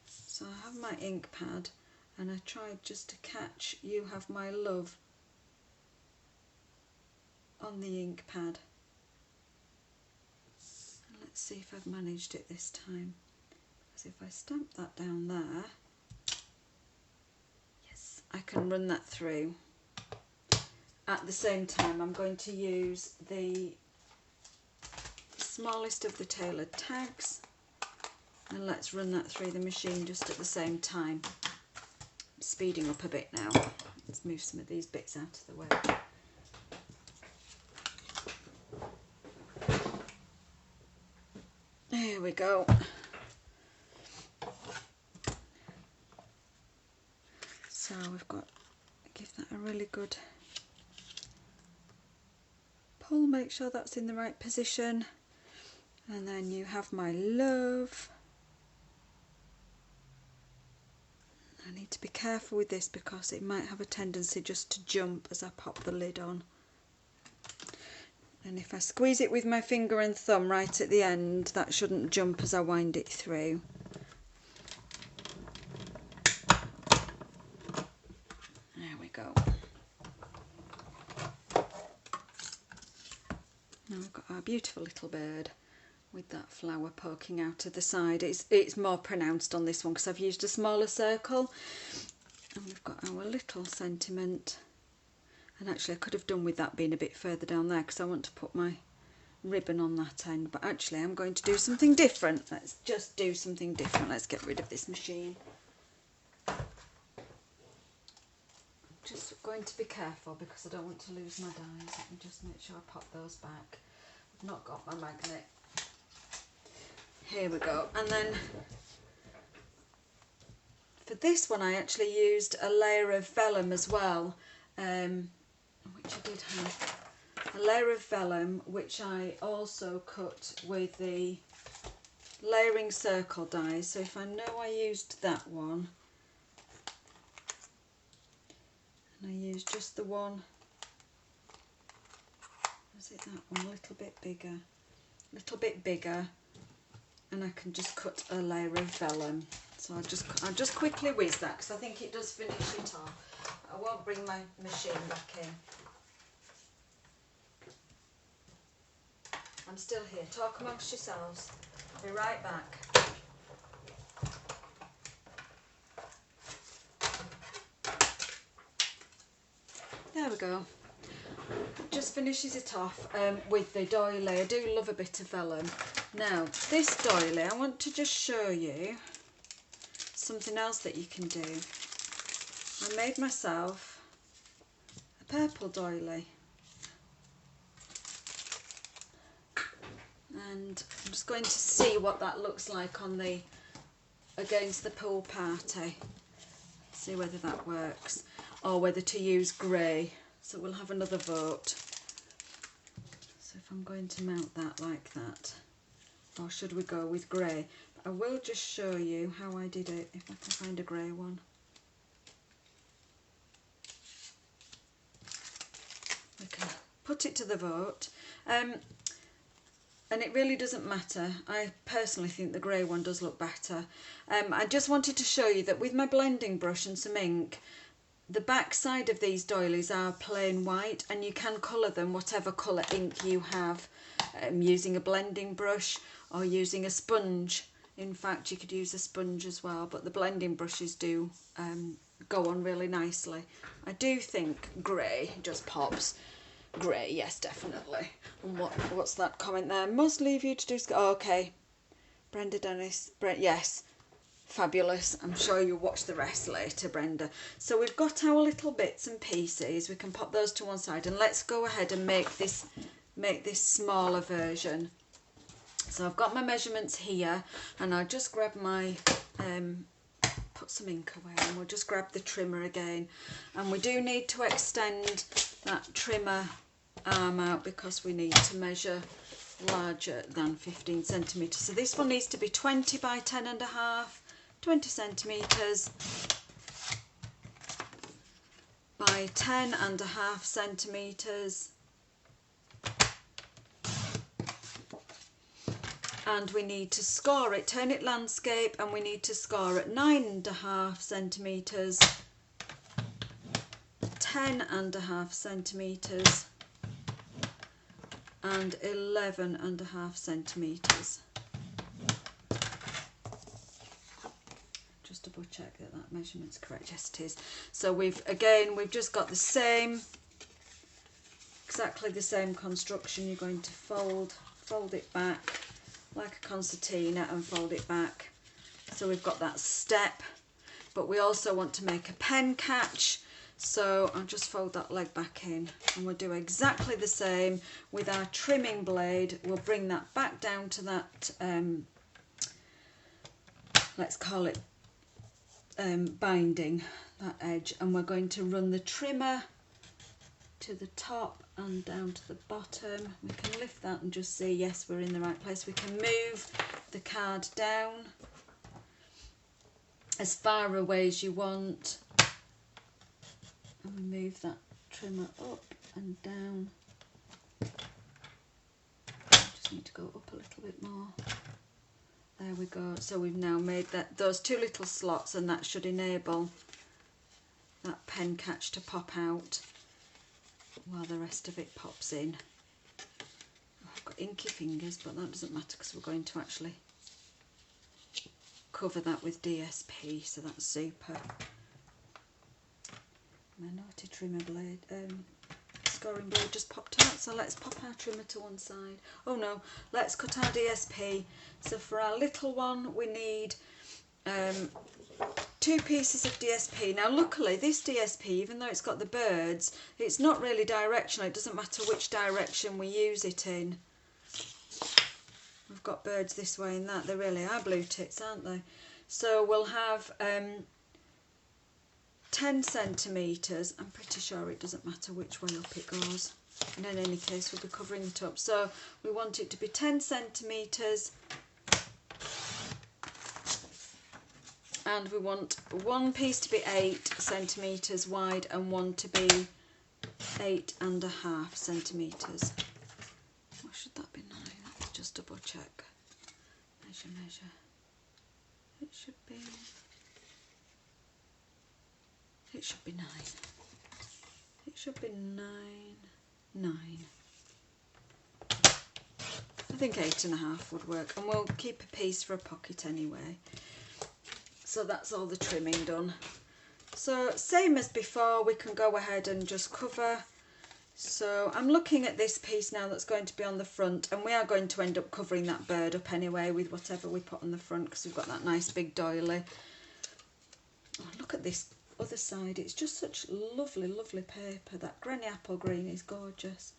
So I have my ink pad, and I tried just to catch you have my love on the ink pad. And let's see if I've managed it this time. Because if I stamp that down there, yes, I can run that through. At the same time, I'm going to use the smallest of the tailored tags, and let's run that through the machine just at the same time. I'm speeding up a bit now. Let's move some of these bits out of the way. There we go. So we've got to give that a really good pull, make sure that's in the right position, and then you have my love. I need to be careful with this because it might have a tendency just to jump as I pop the lid on. And if I squeeze it with my finger and thumb right at the end, that shouldn't jump as I wind it through. There we go. Now we've got our beautiful little bird with that flower poking out of the side. It's more pronounced on this one because I've used a smaller circle. And we've got our little sentiment. And actually I could have done with that being a bit further down there because I want to put my ribbon on that end, but actually I'm going to do something different. Let's just do something different. Let's get rid of this machine. I'm just going to be careful because I don't want to lose my dies. Let me just make sure I pop those back. I've not got my magnet. Here we go. And then for this one I actually used a layer of vellum as well, which I did have. A layer of vellum which I also cut with the layering circle dies. So if I know I used that one, and I used just the one, was it that one, a little bit bigger, and I can just cut a layer of vellum. So I'll just quickly whiz that because I think it does finish it off. I won't bring my machine back in. I'm still here. Talk amongst yourselves. I'll be right back. There we go. Just finishes it off with the doily. I do love a bit of vellum. Now, this doily, I want to just show you something else that you can do. I made myself a purple doily. And I'm just going to see what that looks like on the against the pool party. See whether that works or whether to use grey. So we'll have another vote. So if I'm going to mount that like that, or should we go with grey? I will just show you how I did it if I can find a grey one. We can put it to the vote. And it really doesn't matter. I personally think the grey one does look better. I just wanted to show you that with my blending brush and some ink, the back side of these doilies are plain white, and you can colour them whatever colour ink you have, using a blending brush or using a sponge. In fact, you could use a sponge as well, but the blending brushes do go on really nicely. I do think grey just pops. Grey, yes, definitely. And what's that comment there? Must leave you to do... Oh, okay. Brenda Dennis. Yes. Fabulous. I'm sure you'll watch the rest later, Brenda. So we've got our little bits and pieces. We can pop those to one side, and let's go ahead and make this smaller version. So I've got my measurements here, and I'll just grab my... put some ink away, and we'll just grab the trimmer again. And we do need to extend that trimmer arm out because we need to measure larger than 15 centimetres. So this one needs to be 20 by 10.5, 20 centimetres by 10.5 centimetres, and we need to score it, turn it landscape, and we need to score at 9.5 centimetres, 10.5 centimetres and 11.5 centimetres. Just double check that that measurement's correct. Yes, it is. So we've just got the same, exactly the same construction. You're going to fold it back like a concertina and fold it back. So we've got that step, but we also want to make a pen catch. So I'll just fold that leg back in, and we'll do exactly the same with our trimming blade. We'll bring that back down to that, let's call it binding, that edge, and we're going to run the trimmer to the top and down to the bottom. We can lift that and just see, yes, we're in the right place. We can move the card down as far away as you want. And we move that trimmer up and down. Just need to go up a little bit more. There we go. So we've now made those two little slots, and that should enable that pen catch to pop out while the rest of it pops in. I've got inky fingers, but that doesn't matter because we're going to actually cover that with DSP, so that's super. My naughty trimmer blade, scoring board just popped out, so let's pop our trimmer to one side. Oh no, let's cut our DSP. So for our little one we need 2 pieces of DSP. Now luckily this DSP, even though it's got the birds, it's not really directional. It doesn't matter which direction we use it in. We've got birds this way and that. They really are blue tits, aren't they? So we'll have 10 centimetres. I'm pretty sure it doesn't matter which way up it goes. And in any case, we'll be covering it up. So we want it to be 10 centimetres. And we want one piece to be 8 centimetres wide and one to be 8.5 centimetres. Or should that be 9? Let me just double check. Measure, measure. It should be 9. It should be 9. I think 8.5 would work, and we'll keep a piece for a pocket anyway. So that's all the trimming done. So same as before, we can go ahead and just cover. So I'm looking at this piece now that's going to be on the front, and we are going to end up covering that bird up anyway with whatever we put on the front, because we've got that nice big doily. Oh, look at this other side. It's just such lovely, lovely paper. That granny apple green is gorgeous.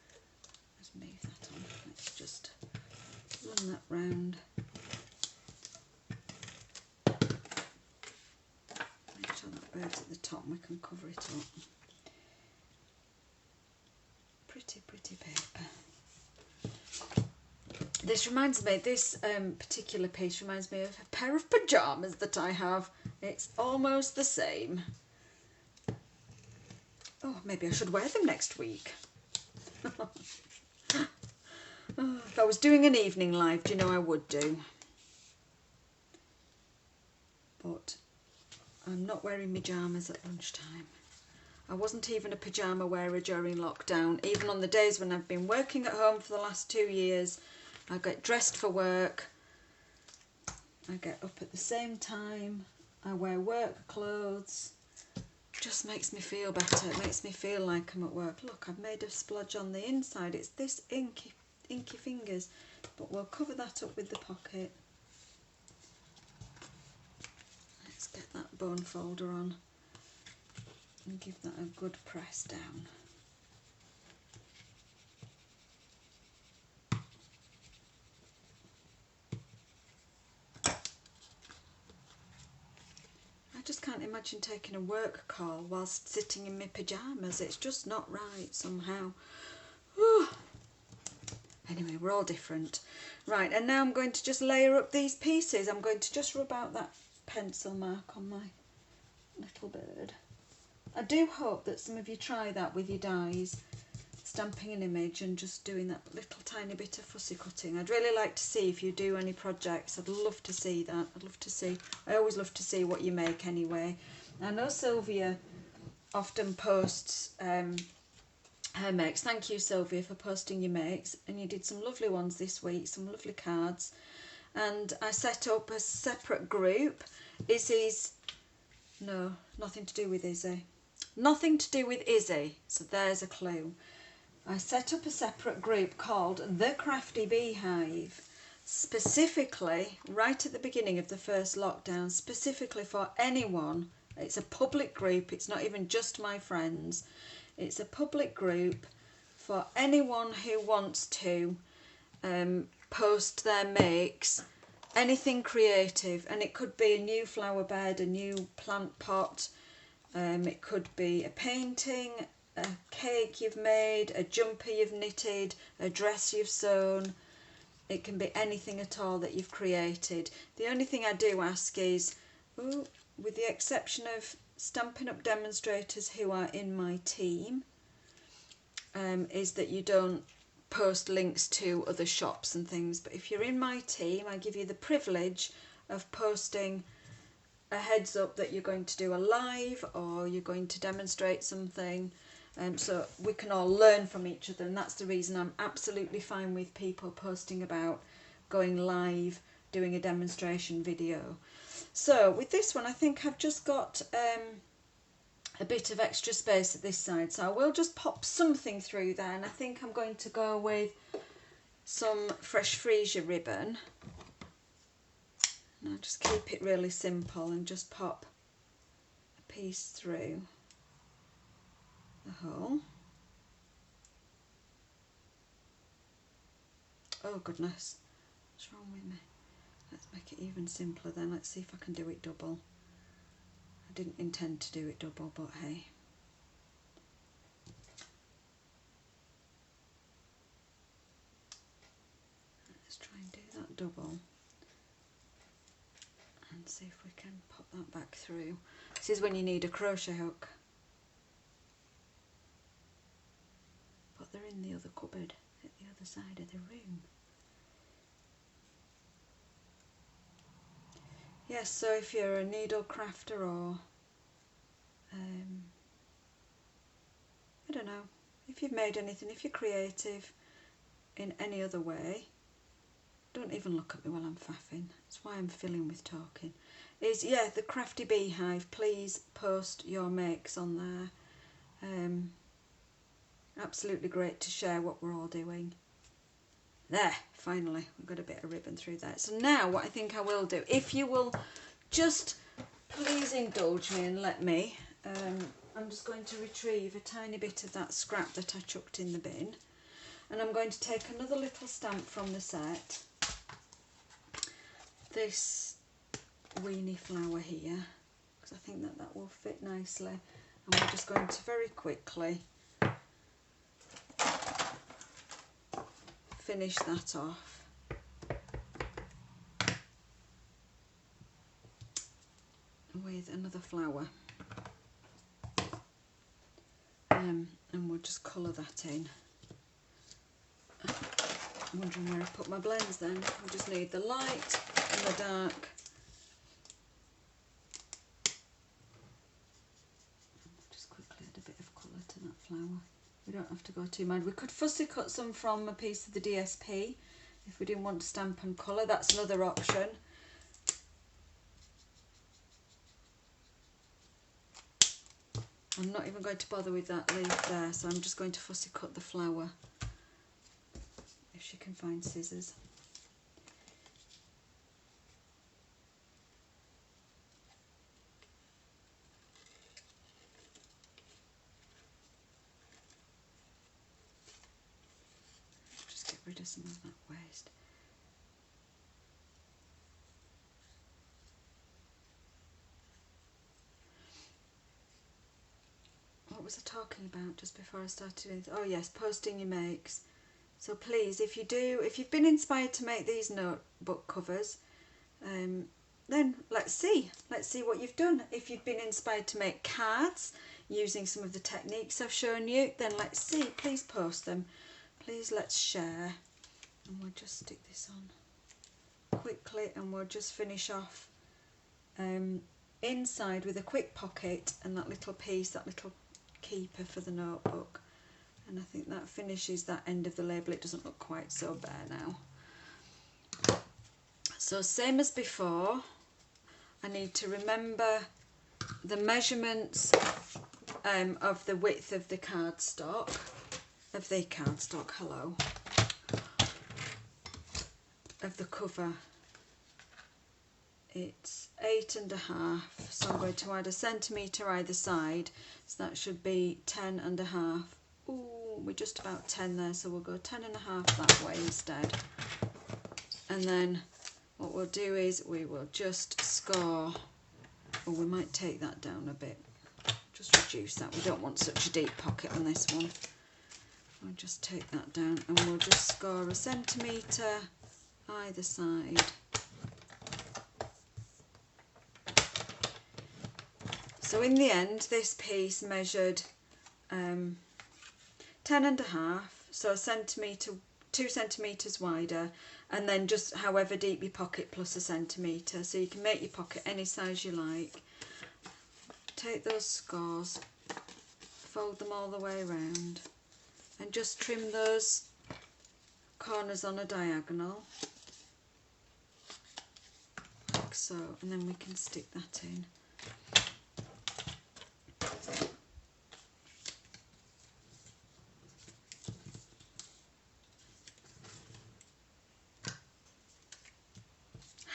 Let's move that on. Let's just run that round. Make sure that bird's at the top and we can cover it up. Pretty, pretty paper. This reminds me, this particular piece reminds me of a pair of pyjamas that I have. It's almost the same. Oh, maybe I should wear them next week. Oh, if I was doing an evening live, do you know I would do? But I'm not wearing pyjamas at lunchtime. I wasn't even a pyjama wearer during lockdown. Even on the days when I've been working at home for the last 2 years, I get dressed for work. I get up at the same time. I wear work clothes. Just makes me feel better. It makes me feel like I'm at work. Look, I've made a splodge on the inside. It's this inky fingers, but we'll cover that up with the pocket. Let's get that bone folder on and give that a good press down. I just can't imagine taking a work call whilst sitting in my pyjamas. It's just not right somehow. Whew. Anyway, we're all different. Right, and now I'm going to just layer up these pieces. I'm going to just rub out that pencil mark on my little bird. I do hope that some of you try that with your dies, stamping an image and just doing that little tiny bit of fussy cutting. I'd really like to see if you do any projects. I'd love to see that. I'd love to see. I always love to see what you make anyway. I know Sylvia often posts her makes. Thank you, Sylvia, for posting your makes, and you did some lovely ones this week, some lovely cards. And I set up a separate group. Izzy's, no, nothing to do with Izzy. Nothing to do with Izzy, so there's a clue. I set up a separate group called The Crafty Beehive, specifically, right at the beginning of the first lockdown, specifically for anyone. It's a public group, it's not even just my friends. It's a public group for anyone who wants to post their makes, anything creative, and it could be a new flower bed, a new plant pot, it could be a painting, a cake you've made, a jumper you've knitted, a dress you've sewn. It can be anything at all that you've created. The only thing I do ask is, with the exception of Stampin' Up demonstrators who are in my team, is that you don't post links to other shops and things. But if you're in my team, I give you the privilege of posting a heads up that you're going to do a live or you're going to demonstrate something, so we can all learn from each other. And that's the reason I'm absolutely fine with people posting about going live, doing a demonstration video. So with this one, I think I've just got a bit of extra space at this side, so I will just pop something through there, and I think I'm going to go with some fresh freesia ribbon, and I'll just keep it really simple and just pop a piece through the hole. Oh goodness, what's wrong with me? Let's make it even simpler then. Let's see if I can do it double. I didn't intend to do it double, but hey. Let's try and do that double and see if we can pop that back through. This is when you need a crochet hook. But they're in the other cupboard at the other side of the room. Yes, so if you're a needle crafter or I don't know, if you've made anything, if you're creative in any other way, don't even look at me while I'm faffing, that's why I'm filling with talking, is yeah, the Crafty Beehive, please post your makes on there. Absolutely great to share what we're all doing. There, finally, we've got a bit of ribbon through there. So now what I think I will do, if you will just please indulge me and let me, I'm just going to retrieve a tiny bit of that scrap that I chucked in the bin, and I'm going to take another little stamp from the set, this weenie flower here, because I think that that will fit nicely, and we're just going to very quickly finish that off. With another flower, and we'll just colour that in. I'm wondering where I put my blends then. I just need the light and the dark. Just quickly add a bit of colour to that flower. We don't have to go too mad. We could fussy cut some from a piece of the DSP if we didn't want to stamp and colour. That's another option. I'm not even going to bother with that leaf there, so I'm just going to fussy cut the flower, if she can find scissors. Just get rid of some of that waste. What was I talking about just before I started with? Oh yes, posting your makes. So please, if you've been inspired to make these notebook covers, then let's see what you've done. If you've been inspired to make cards using some of the techniques I've shown you, then let's see, please post them. Please, let's share. And we'll just stick this on quickly, and we'll just finish off inside with a quick pocket and that little piece, that little keeper for the notebook, and I think that finishes that end of the label. It doesn't look quite so bare now. So same as before, I need to remember the measurements of the width of the cardstock, hello, of the cover. It's 8.5, so I'm going to add 1 centimetre either side, so that should be 10.5. Ooh, we're just about 10 there, so we'll go 10.5 that way instead. And then what we'll do is we will just score, or we might take that down a bit, just reduce that. We don't want such a deep pocket on this one. I'll just take that down, and we'll just score 1 centimetre either side. So in the end, this piece measured 10.5, so 2 centimetres wider, and then just however deep your pocket plus 1 centimetre. So you can make your pocket any size you like. Take those scores, fold them all the way around, and just trim those corners on a diagonal, like so, and then we can stick that in.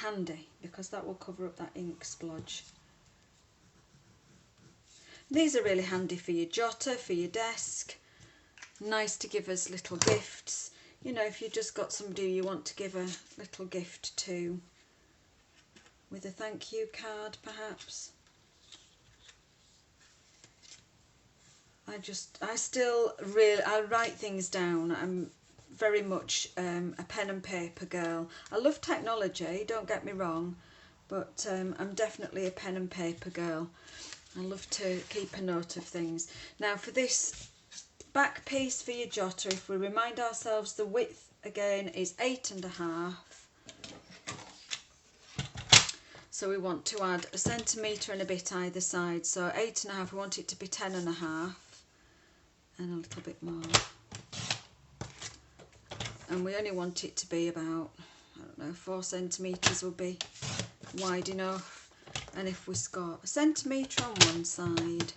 handy because that will cover up that ink splodge. These are really handy for your jotter, for your desk. Nice to give as little gifts. You know, if you just got somebody you want to give a little gift to, with a thank you card perhaps. I write things down. I'm very much a pen and paper girl. I love technology, don't get me wrong, but I'm definitely a pen and paper girl. I love to keep a note of things. Now for this back piece for your jotter, if we remind ourselves, the width again is 8.5. So we want to add a centimetre and a bit either side. So 8.5, we want it to be 10.5 and a little bit more. And we only want it to be about, I don't know, 4 centimetres will be wide enough. And if we score a centimetre on one side,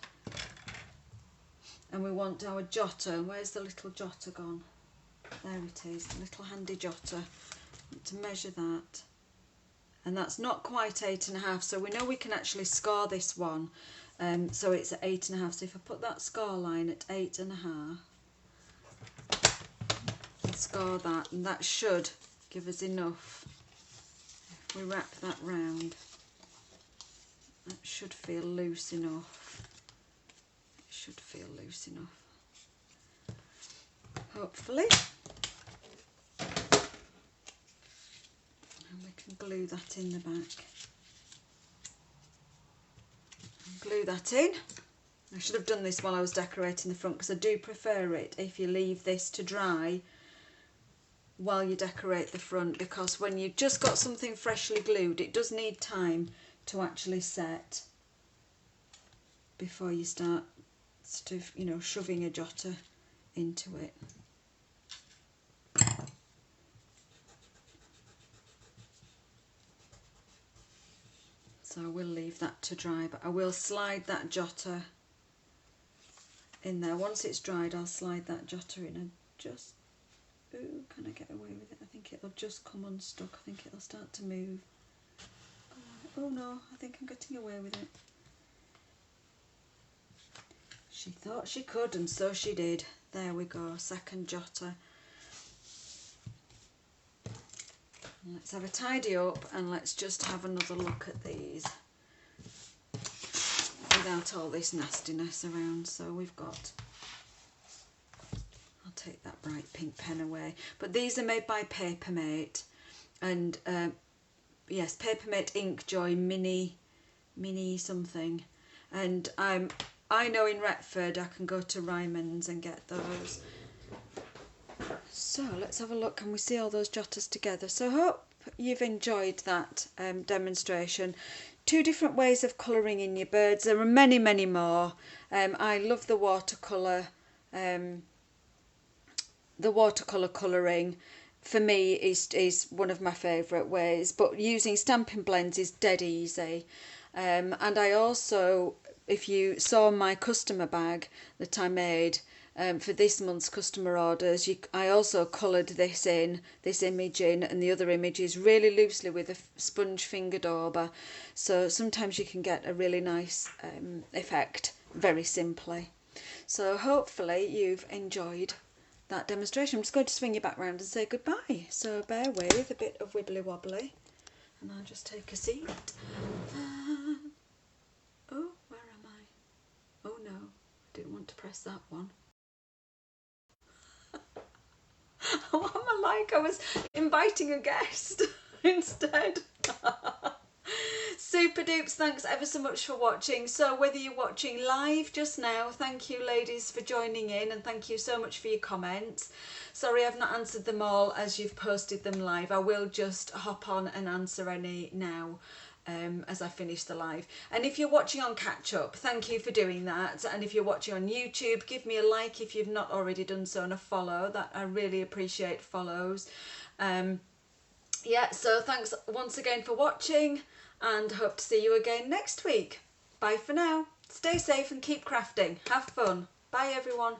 and we want our jotter, where's the little jotter gone? There it is, the little handy jotter. I want to measure that. And that's not quite 8.5, so we know we can actually score this one. So it's at 8.5, so if I put that score line at 8.5, and score that, and that should give us enough. If we wrap that round, that should feel loose enough. It should feel loose enough, hopefully. And we can glue that in the back. And glue that in. I should have done this while I was decorating the front because I do prefer it if you leave this to dry while you decorate the front, because when you've just got something freshly glued, it does need time to actually set before you start you know, shoving a jotter into it. So I will leave that to dry, but I will slide that jotter in there. Once it's dried, I'll slide that jotter in and just, ooh, can I get away with it? I think it'll just come unstuck. I think it'll start to move. Oh no, I think I'm getting away with it. She thought she could, and so she did. There we go, second jotter. Let's have a tidy up and let's just have another look at these without all this nastiness around. So we've got, I'll take that bright pink pen away, but these are made by Papermate, and yes, Papermate Inkjoy mini something, and I know in Retford I can go to Ryman's and get those. So let's have a look. Can we see all those jotters together? So I hope you've enjoyed that demonstration. 2 different ways of colouring in your birds. There are many, many more. I love the watercolour. The watercolour colouring for me is one of my favourite ways. But using Stampin' Blends is dead easy. And I also, if you saw my customer bag that I made, for this month's customer orders, I also coloured this image in, and the other images really loosely with a sponge finger dauber. So sometimes you can get a really nice effect very simply. So hopefully you've enjoyed that demonstration. I'm just going to swing you back round and say goodbye. So bear with a bit of wibbly wobbly, and I'll just take a seat. Oh, where am I? Oh no, I didn't want to press that one. What am I like? I was inviting a guest instead. Super dupes, thanks ever so much for watching. So whether you're watching live just now, thank you ladies for joining in, and thank you so much for your comments. Sorry I've not answered them all as you've posted them live. I will just hop on and answer any now as I finish the live. And if you're watching on catch up, thank you for doing that. And if you're watching on YouTube, give me a like if you've not already done so, and a follow. That I really appreciate follows. Yeah, so thanks once again for watching, and hope to see you again next week. Bye for now. Stay safe and keep crafting. Have fun. Bye everyone.